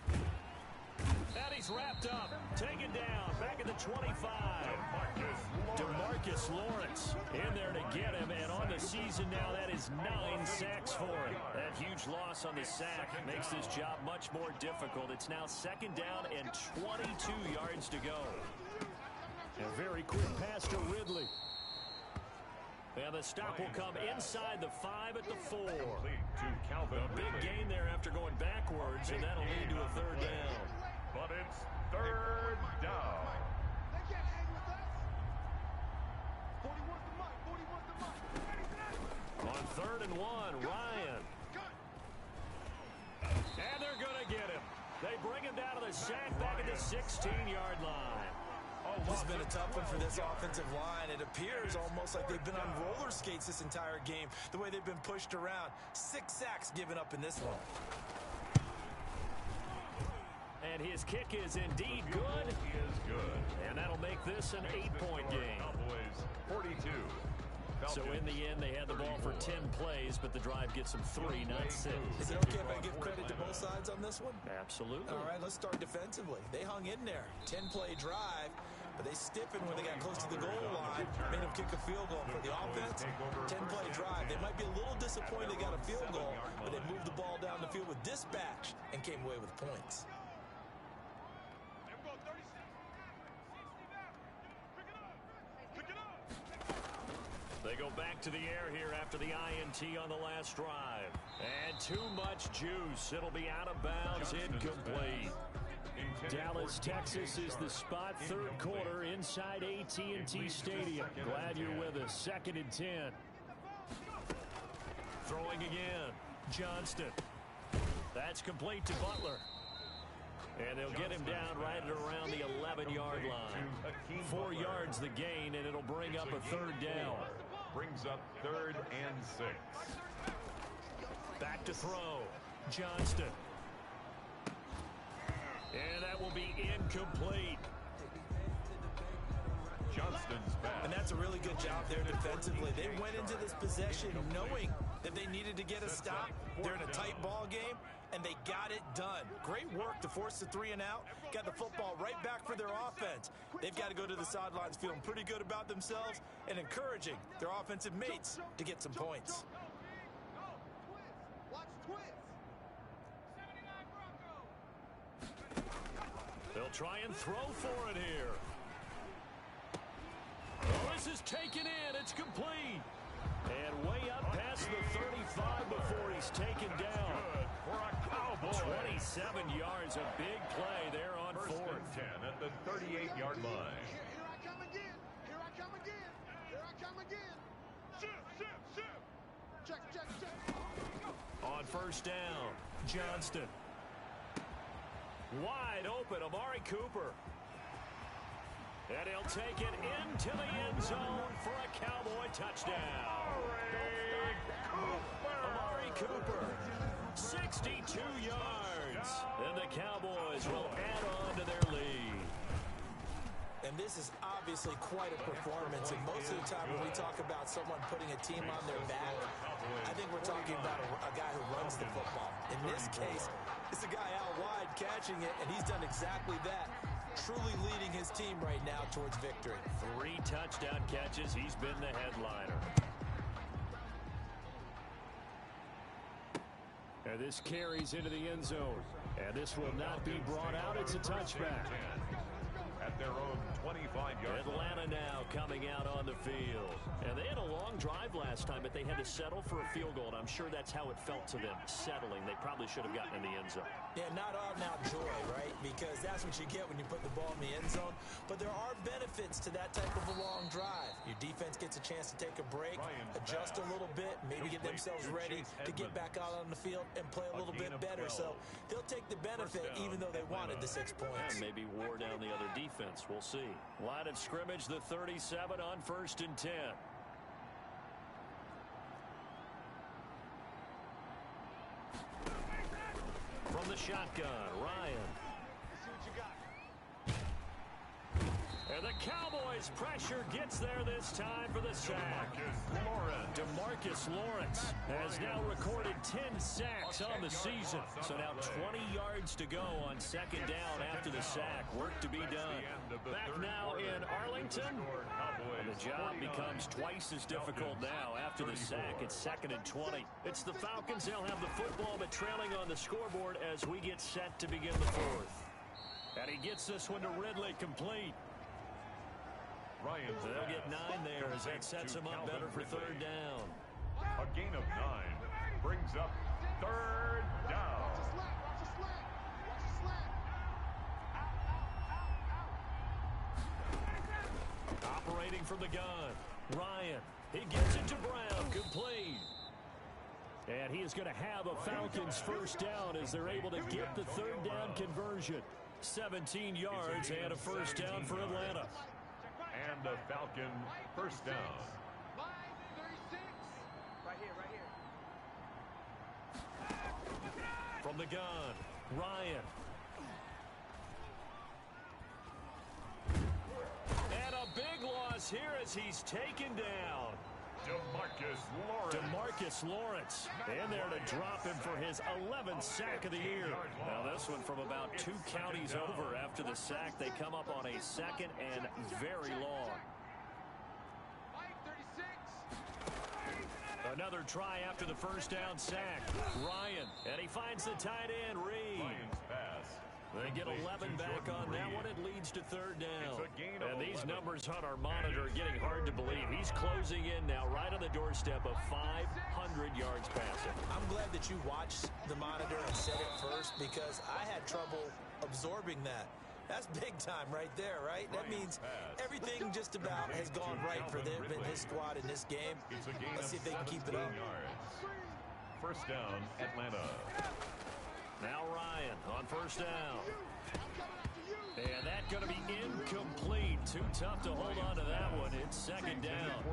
And he's wrapped up. Taken down. Back at the 25. DeMarcus Lawrence in there to get him. And on the season now, that is 9 sacks for him. That huge loss on the sack makes this job much more difficult. It's now second down and 22 yards to go. A very quick pass to Ridley. And the stop will come inside the 5 at the 4. A big gain there after going backwards, and that'll lead to a third down. But it's third down. On 3rd and 1, Ryan. And they're going to get him. They bring him down to the sack back at the 16-yard line. This has been a tough one for this offensive line. It appears almost like they've been on roller skates this entire game, the way they've been pushed around. 6 sacks given up in this one. And his kick is indeed good. He is good. And that'll make this an 8-point game. Cowboys 42. So in the end, they had the ball for 10 plays, but the drive gets them 3, not 6. Is it okay if I give credit to both sides on this one? Absolutely. All right, let's start defensively. They hung in there. 10-play drive, but they stiffened when they got close to the goal line, made them kick a field goal. For the offense, 10-play drive. They might be a little disappointed they got a field goal, but they moved the ball down the field with dispatch and came away with points. They go back to the air here after the INT on the last drive. And too much juice. It'll be out of bounds, incomplete. Dallas, Texas is the spot. Third quarter inside AT&T Stadium. Glad you're with us. 2nd and 10. Throwing again. Johnston. That's complete to Butler. And they'll get him down right at around the 11-yard line. 4 yards the gain, and it'll bring up a third down. Brings up 3rd and 6. Back to throw. Johnston. And that will be incomplete. Johnston's back. And that's a really good job there defensively. They went into this possession knowing that they needed to get a stop. They're in a tight ball game, and they got it done. Great work to force the 3 and out. Got the football right back for their offense. They've got to go to the sidelines feeling pretty good about themselves and encouraging their offensive mates to get some points. They'll try and throw for it here. Oh, this is taken in. It's complete. And way up past the 35 before he's taken down. Good for a Cowboy. 27 yards, a big play there on 4th. And 10 at the 38-yard line. again. Here I come again. Shift. Check. On first down, Johnston. Wide open, Amari Cooper. And he'll take it into the end zone for a Cowboy touchdown. Amari Cooper, 62 yards. And the Cowboys will add on to their lead. And this is obviously quite a performance. And most of the time when we talk about someone putting a team on their back, I think we're talking about a guy who runs the football. In this case, it's a guy out wide catching it, and he's done exactly that. Truly leading his team right now towards victory. 3 touchdown catches. He's been the headliner. And this carries into the end zone. And this will not be brought out. It's a touchback. At their own 25-yard line. Atlanta now coming out on the field. And they had a long drive last time, but they had to settle for a field goal. And I'm sure that's how it felt to them, settling. They probably should have gotten in the end zone. Yeah, not all now joy, right? Because that's what you get when you put the ball in the end zone. But there are benefits to that type of a long drive. Your defense gets a chance to take a break, adjust a little bit, maybe get themselves ready to get back out on the field and play a little bit better. So they'll take the benefit even though they wanted the 6 points. And maybe wore down the other defense. We'll see. Line of scrimmage, the 37 on 1st and 10. From the shotgun, Ryan. And the Cowboys pressure gets there this time for the sack. DeMarcus Lawrence has now recorded 10 sacks on the season. So now 20 yards to go on 2nd down after the sack. Work to be done. Back now in Arlington. And the job becomes twice as difficult now after the sack. It's 2nd and 20. It's the Falcons. They'll have the football, but trailing on the scoreboard as we get set to begin the 4th. And he gets this one to Ridley, complete. They'll get 9 there as that sets him up better for 3rd down. A gain of 9 brings up 3rd down. Operating from the gun, Ryan. He gets it to Brown, complete. And he is going to have a Falcons 1st down as they're able to get the 3rd down conversion. 17 yards and a 1st down for Atlanta. And a Falcon 1st down. Right here. From the gun, Ryan. And a big loss here as he's taken down. DeMarcus Lawrence in there to drop him for his 11th sack of the year. Now this one from about 2 counties over after the sack. They come up on a 2nd and very long. Another try after the 1st down sack. Ryan, and he finds the tight end, Reed. They get 11 back on that one. It leads to 3rd down. And these numbers on our monitor are getting hard to believe. He's closing in now right on the doorstep of 500 yards passing. I'm glad that you watched the monitor and said it first because I had trouble absorbing that. That's big time right there, right? That means everything just about has gone right for them and his squad in this game. Let's see if they can keep it up. 1st down, Atlanta. Now Ryan on 1st down. And that's going to be incomplete. Too tough to hold on to that one. It's 2nd down.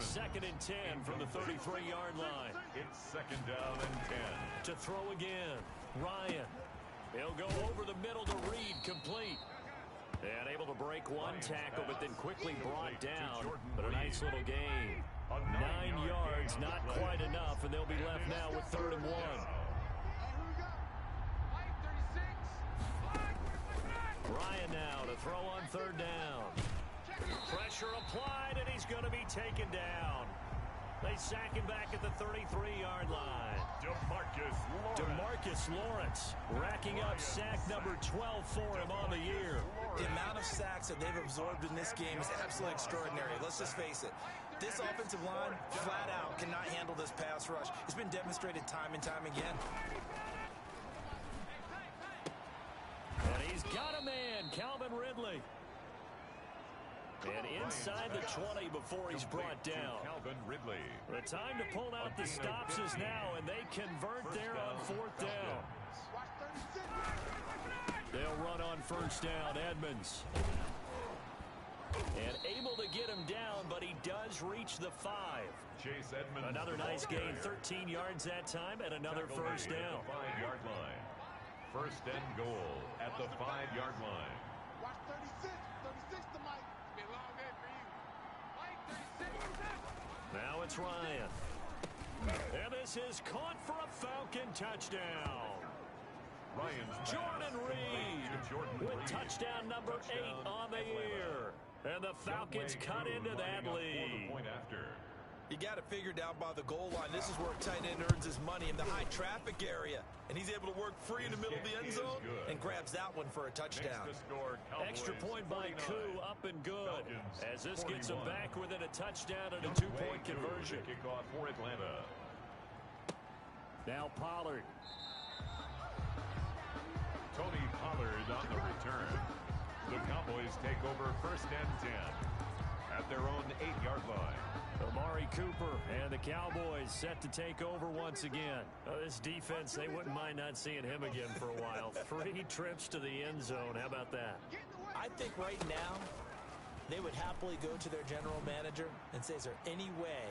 2nd and 10 from the 33-yard line. It's 2nd down and 10. To throw again, Ryan. He'll go over the middle to Reed, complete. And able to break one tackle, but then quickly brought down. But a nice little gain. 9 yards, not quite enough, and they'll be left now with 3rd and 1. Ryan now to throw on 3rd down. Pressure applied, and he's going to be taken down. They sack him back at the 33-yard line. DeMarcus Lawrence racking up sack number 12 for him on the year. The amount of sacks that they've absorbed in this game is absolutely extraordinary. Let's just face it. This offensive line, flat out, cannot handle this pass rush. It's been demonstrated time and time again. And he's got a man, Calvin Ridley. And inside the 20 before he's brought down. The time to pull out the stops is now, and they convert there on 4th down. They'll run on 1st down, Edmonds. And able to get him down, but he does reach the 5. Chase Edmonds. Another nice gain, 13 yards that time, and another 1st down. 5-yard line. 1st and goal at the 5-yard line. Watch 36. 36 to Mike. It's been a long day for you. Mike, 36. Now it's Ryan. And this is caught for a Falcon touchdown. Jordan Reed with touchdown number 8 on the year. And the Falcons cut into that lead. You got to figure down by the goal line. This is where a tight end earns his money in the high traffic area. And he's able to work free in the middle of the end zone and grabs that one for a touchdown. Extra point by Koo, up and good. As this gets him back within a touchdown and a 2-point conversion. Kickoff for Atlanta. Now Pollard. Tony Pollard on the return. The Cowboys take over 1st and 10 at their own 8-yard line. Amari Cooper and the Cowboys set to take over once again. This defense, they wouldn't mind not seeing him again for a while. 3 trips to the end zone. How about that? I think right now they would happily go to their general manager and say, is there any way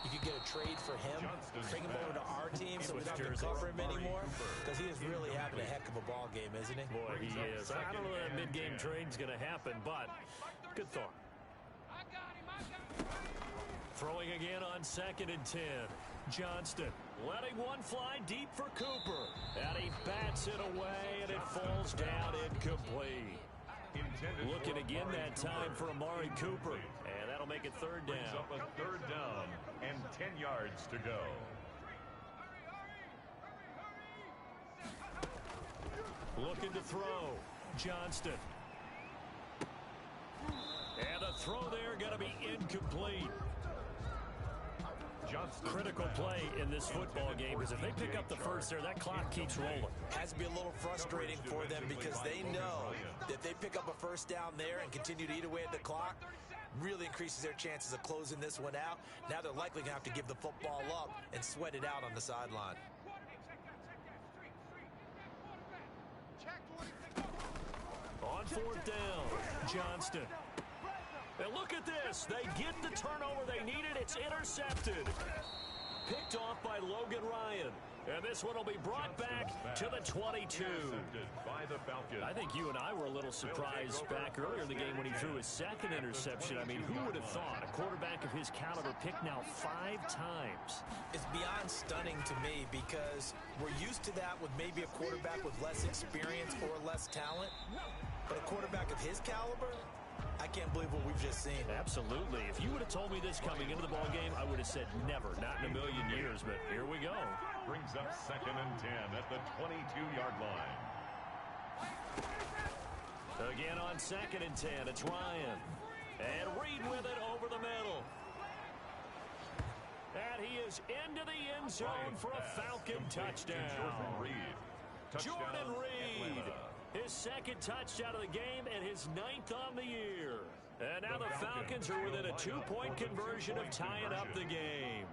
you could get a trade for him, bring him over to our team so we don't have to cover him anymore? Because he is really having a heck of a ball game, isn't he? Boy, he is. I don't know that mid-game trade's going to happen, but good thought. Throwing again on 2nd and 10. Johnston letting one fly deep for Cooper. And he bats it away, and it falls down incomplete. Looking again that time for Amari Cooper. And that'll make it 3rd down. Up a 3rd down and 10 yards to go. Looking to throw. Johnston. And a throw there going to be incomplete. Critical play in this football game, because if they pick up the first there, that clock keeps rolling. Has to be a little frustrating for them because they know that if they pick up a 1st down there and continue to eat away at the clock, really increases their chances of closing this one out. Now they're likely going to have to give the football up and sweat it out on the sideline. On 4th down, Johnston. And look at this. They get the turnover they needed. It's intercepted. Picked off by Logan Ryan. And this one will be brought back to the 22. I think you and I were a little surprised back earlier in the game when he threw his 2nd interception. I mean, who would have thought a quarterback of his caliber picked now 5 times? It's beyond stunning to me because we're used to that with maybe a quarterback with less experience or less talent. But a quarterback of his caliber, I can't believe what we've just seen. Absolutely. If you would have told me this coming into the ballgame, I would have said never, not in a million years. But here we go. Brings up 2nd and 10 at the 22-yard line. Again on 2nd and 10, it's Ryan. And Reed with it over the middle. And he is into the end zone for a Falcon touchdown. Jordan Reed. His 2nd touchdown of the game and his 9th on the year. And now the Falcons are within a 2-point conversion of tying up the game.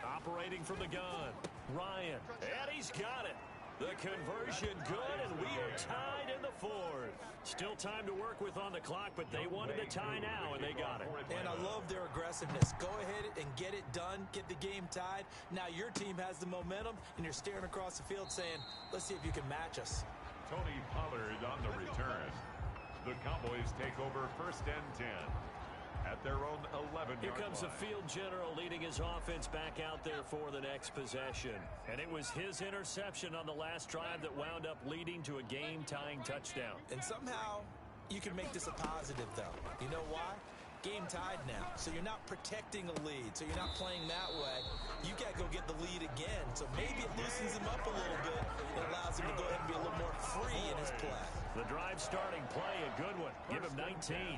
Operating from the gun, Ryan. And he's got it. The conversion good, and we are tied in the 4th. Still time to work with on the clock, but they wanted to tie now, and they got it. And I love their aggressiveness. Go ahead and get it done, get the game tied. Now your team has the momentum, and you're staring across the field saying, let's see if you can match us. Tony Pollard on the return. The Cowboys take over 1st and 10 at their own 11-yard line. Here comes the field general leading his offense back out there for the next possession. And it was his interception on the last drive that wound up leading to a game-tying touchdown. And somehow you can make this a positive, though. You know why? Game tied now, so you're not protecting a lead, so you're not playing that way. You got to go get the lead again, so maybe it loosens him up a little bit and allows him to go ahead and be a little more free in his play. The drive starting play, a good one. Give him 19.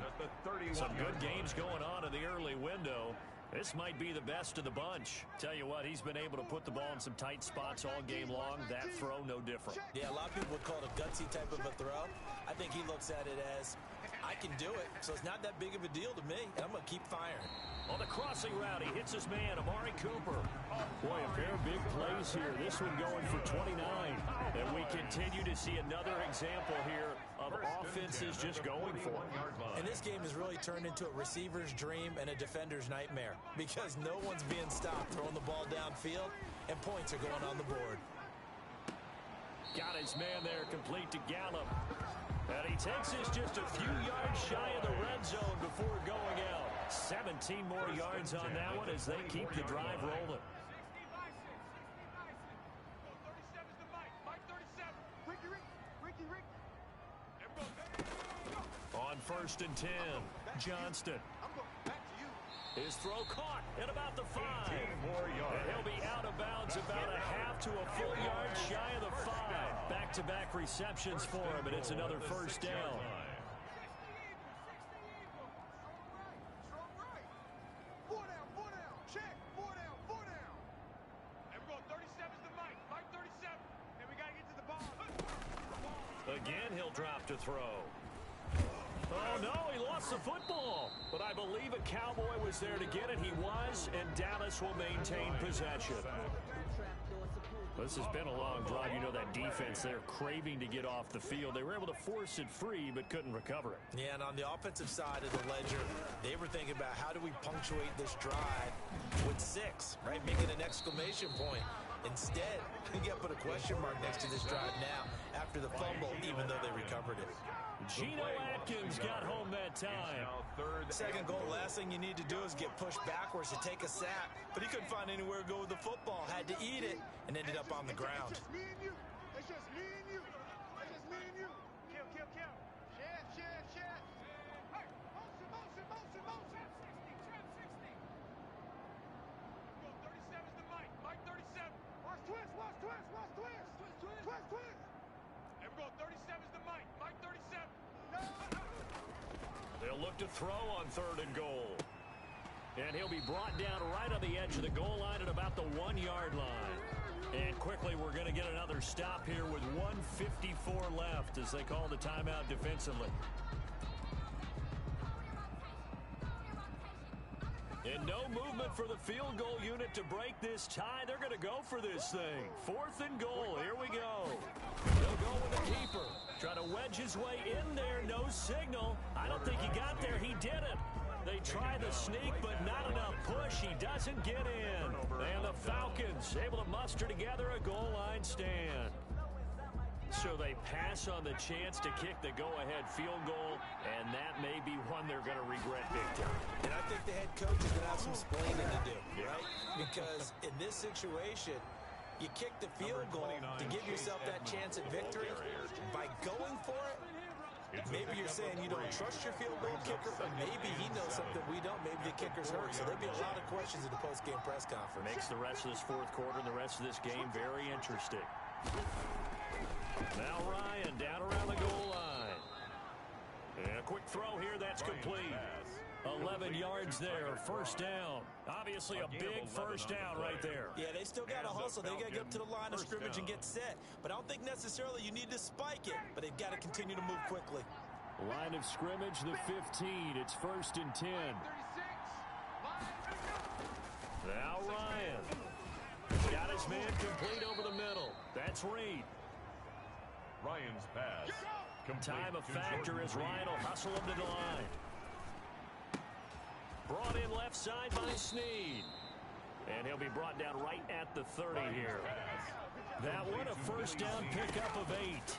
Some good games going on in the early window. This might be the best of the bunch. Tell you what, he's been able to put the ball in some tight spots all game long. That throw, no different. Yeah, a lot of people would call it a gutsy type of a throw. I think he looks at it as, I can do it, so it's not that big of a deal to me, and I'm going to keep firing. On the crossing route, he hits his man, Amari Cooper. Boy, a pair of big plays here. This one going for 29. And we continue to see another example here of offenses just going for it. And this game has really turned into a receiver's dream and a defender's nightmare because no one's being stopped throwing the ball downfield, and points are going on the board. Got his man there, complete to Gallup. And he takes this just a few yards shy of the red zone before going out. 17 more yards on that one as they keep the drive rolling. On 1st and 10, Johnston. His throw caught at about the 5. And he'll be out of bounds about a half to a full yard shy of the 5. Back-to-back receptions for him, and it's another first down. Again, he'll drop to throw. Oh, no, he lost the football. But I believe a Cowboy was there to get it. He was, and Dallas will maintain possession. This has been a long drive. You know that defense, they're craving to get off the field. They were able to force it free, but couldn't recover it. Yeah, and on the offensive side of the ledger, they were thinking about how do we punctuate this drive with 6, right? Making an exclamation point. Instead, you got to put a question mark next to this drive now after the fumble, even though they recovered it. Geno Atkins got home that time. Second goal, last thing you need to do is get pushed backwards to take a sack. But he couldn't find anywhere to go with the football. Had to eat it and ended up on the ground. It's just me and you. It's just me and you. It's just me and you. Kill, kill, kill. Chef. Hey, motion. 37's the Mike. Mike 37. Watch twist. And we're going 37's the Mike. Mike 37. No. They'll look to throw on 3rd and goal. And he'll be brought down right on the edge of the goal line at about the 1-yard line. And quickly, we're going to get another stop here with 1:54 left as they call the timeout defensively. And no movement for the field goal unit to break this tie. They're going to go for this thing. 4th and goal. Here we go. They'll go with the keeper. Try to wedge his way in there. No signal. I don't think he got there. He did it. They try the sneak, but not enough push. He doesn't get in. And the Falcons able to muster together a goal line stand. So they pass on the chance to kick the go-ahead field goal, and that may be one they're going to regret big time. And I think the head coach is going to have some splaining to do, right? Because in this situation, you kick the field goal to give yourself that chance at victory. By going for it, maybe you're saying you don't trust your field goal kicker, or maybe he knows something we don't. Maybe the kicker's hurt. So there'll be a lot of questions in the post-game press conference. Makes the rest of this 4th quarter and the rest of this game very interesting. Now Ryan down around the goal line. And a quick throw here, that's complete. 11 yards there, first down. Obviously a big first down right there. Yeah, they still got to hustle. They got to get up to the line of scrimmage and get set. But I don't think necessarily you need to spike it, but they've got to continue to move quickly. Line of scrimmage, the 15. It's 1st and 10. Now Ryan. Got his man complete over the middle. That's Reed. Ryan's pass. Time a factor as Ryan will hustle him to the line. Brought in left side by Snead. And he'll be brought down right at the 30 here. That one a first down pickup of 8.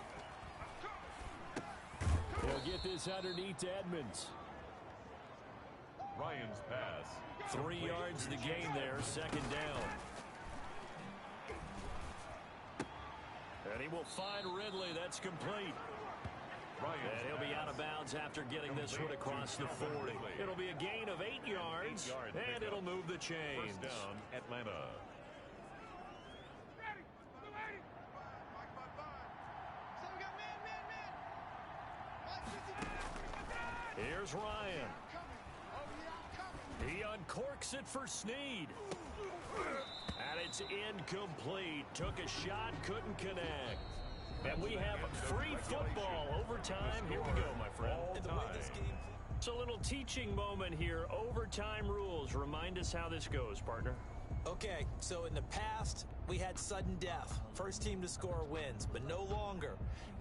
He'll get this underneath to Edmonds. Ryan's pass. 3 yards the gain there, 2nd down. And he will find Ridley. That's complete. And he'll be out of bounds after getting this one across the 40. It'll be a gain of 8 yards, and it'll move the chains. First down, Atlanta. Here's Ryan. He uncorks it for Snead. And it's incomplete. Took a shot, couldn't connect. And we have free football. Overtime. Here we go, my friend. And the way this game... It's a little teaching moment here. Overtime rules. Remind us how this goes, partner. Okay, so in the past, we had sudden death. First team to score wins, but no longer.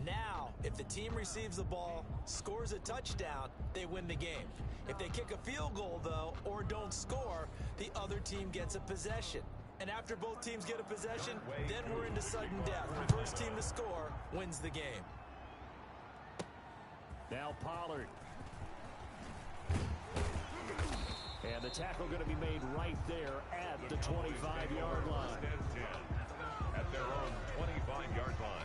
Now, if the team receives the ball, scores a touchdown, they win the game. If they kick a field goal, though, or don't score, the other team gets a possession. And after both teams get a possession, then we're into sudden death. First team to score wins the game. Now Pollard. And the tackle going to be made right there at the 25-yard line. At their own 25-yard line.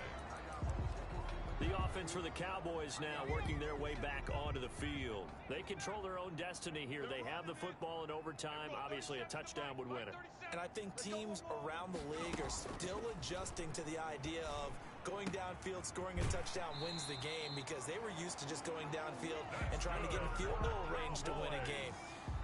The offense for the Cowboys now working their way back onto the field. They control their own destiny here. They have the football in overtime. Obviously, a touchdown would win it. And I think teams around the league are still adjusting to the idea of going downfield, scoring a touchdown wins the game, because they were used to just going downfield and trying to get in field goal range to win a game.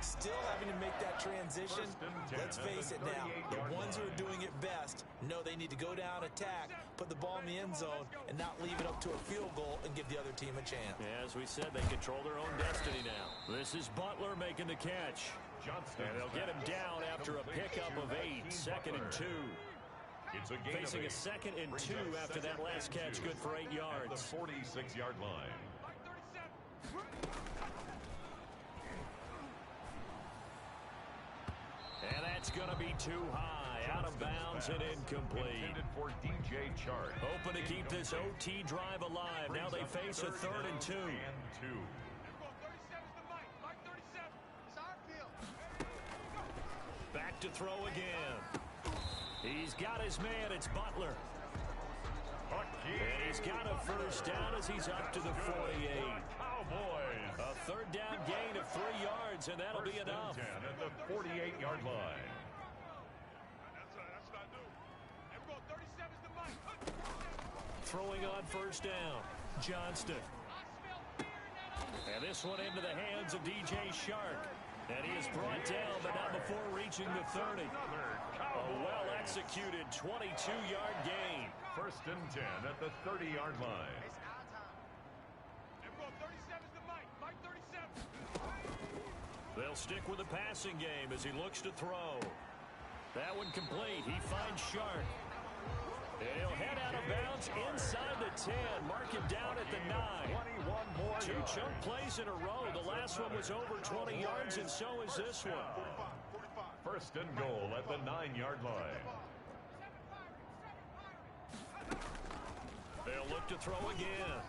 Still having to make that transition. Let's face it now, the ones who are doing it best know they need to go down, attack, put the ball in the end zone, and not leave it up to a field goal and give the other team a chance. Yeah, as we said, they control their own destiny now. This is Butler making the catch. And they'll get him down after a pickup of 8, 2nd and 2. It's a gain Facing of 8. A 2nd and 2 after that last catch, good for 8 yards. At the 46-yard line. And that's going to be too high. Out of bounds and incomplete. Intended for DJ Chark. Hoping to keep this OT drive alive. Now they face a 3rd and 2. Back to throw again. He's got his man. It's Butler. And he's got a first down as he's up to the 48. Cowboys. A 3rd down gain of 3 yards, and that'll be enough. 10 at the 48-yard line. Throwing on first down. Johnston. And this one into the hands of DJ Chark. And he is brought down, but not before reaching the 30. A well-executed 22-yard gain. 1st and 10 at the 30-yard line. They'll stick with the passing game as he looks to throw. That one complete. He finds Chark. He'll head out of bounds inside the 10. Mark him down at the 9. 21 more 2 yards. chunk plays in a row. The last one was over 20 yards, and so is this one. 1st and goal at the 9-yard line. They'll look to throw again.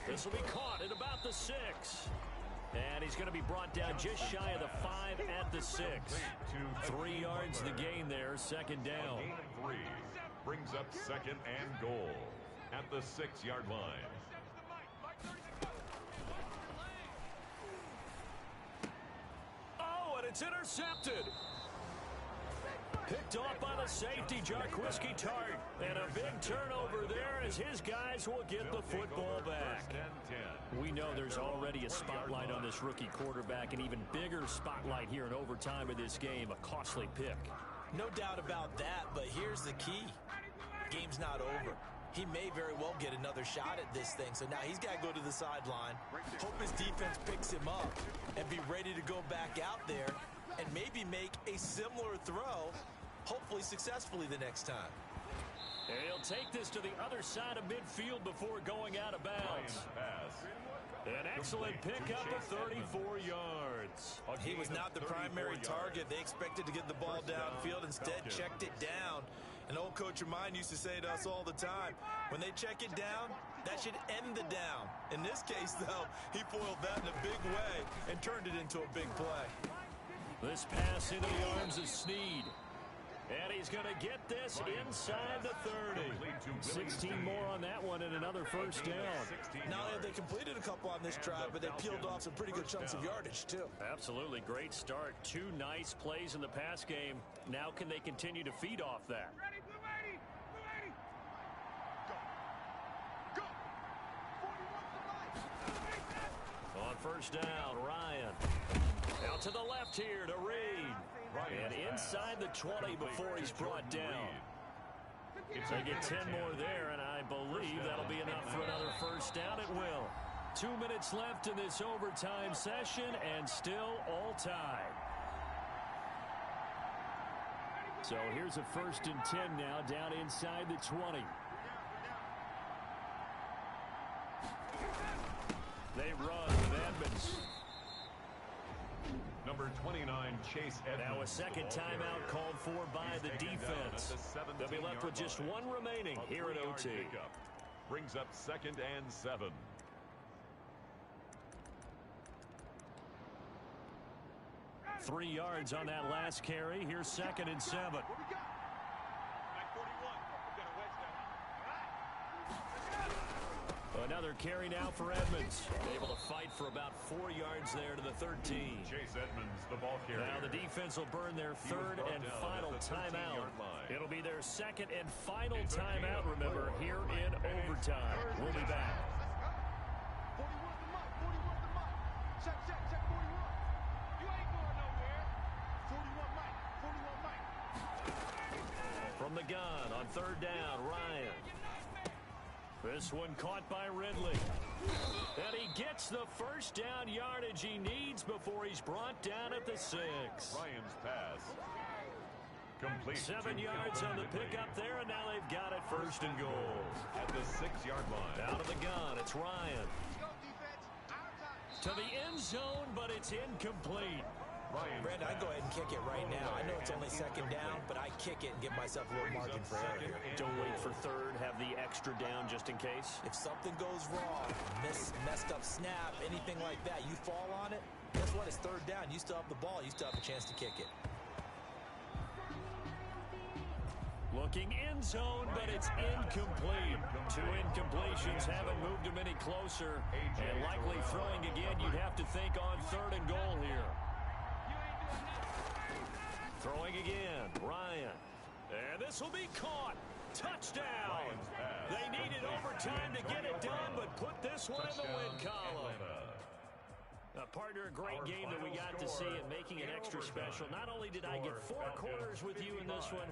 This will be caught at about the 6. And he's going to be brought down just shy of the 5 at the 6. 3 yards the gain there, 2nd down. A gain of 3 brings up 2nd and goal at the 6-yard line. Oh, and it's intercepted. Picked off by the safety, Jarquiski Tart. And a big turnover there as his guys will get the football back. We know there's already a spotlight on this rookie quarterback, an even bigger spotlight here in overtime of this game, a costly pick. No doubt about that, but here's the key. Game's not over. He may very well get another shot at this thing, so now he's got to go to the sideline, hope his defense picks him up, and be ready to go back out there and maybe make a similar throw, hopefully successfully the next time. And he'll take this to the other side of midfield before going out of bounds. An excellent pickup of 34 yards. He was not the primary target. They expected to get the ball downfield, instead checked it down. An old coach of mine used to say to us all the time, when they check it down, that should end the down. In this case, though, he foiled that in a big way and turned it into a big play. This pass into the arms of Snead. And he's going to get this inside the 30. 16 more on that one and another first down. Not only have they completed a couple on this drive, but they peeled off some pretty good chunks of yardage, too. Absolutely. Great start. 2 nice plays in the pass game. Now can they continue to feed off that? Ready, blue 80, blue 80. Go. 41 to life. On first down, Ryan. Out to the left here to Reed. And inside the 20 before he's brought down. They get 10 more there, and I believe that'll be enough for another first down. It will. 2 minutes left in this overtime session, and still all tied. So here's a 1st and 10 now, down inside the 20. They run with Edmonds. Number 29, Chase Edmonds. Now a second timeout called for by the defense. They'll be left with just one remaining here at OT. Brings up 2nd and 7. Three yards on that last carry. Here's 2nd and 7. Another carry now for Edmonds. Able to fight for about 4 yards there to the 13. Chase Edmonds, the ball carrier. Now the defense will burn their 3rd and final timeout. It'll be their 2nd and final timeout, remember, here in overtime. We'll be back. 41 the mark, 41 the mark. Check, 41. You ain't going nowhere. 41 Mike, 41 Mike. From the gun on 3rd down, Ryan. This one caught by Ridley. And he gets the first down yardage he needs before he's brought down at the 6. Ryan's pass. Complete. 7 yards on the pickup there, and now they've got it 1st and goal. At the 6-yard line. Out of the gun, it's Ryan. To the end zone, but it's incomplete. Brandon, I'd go ahead and kick it right now. I know it's only 2nd down, but I kick it and give myself a little margin for error here. Don't wait for 3rd. Have the extra down just in case. If something goes wrong, messed up snap, anything like that, you fall on it, guess what? It's 3rd down. You still have the ball. You still have a chance to kick it. Looking end zone, but it's incomplete. 2 incompletions haven't moved him any closer. And likely throwing again, you'd have to think on 3rd and goal here. Throwing again, Ryan. And this will be caught. Touchdown. They needed overtime to get it done, but put this one in the win column. Partner, a great game that we got to see and making it extra special. Not only did I get 4 quarters with you in this one,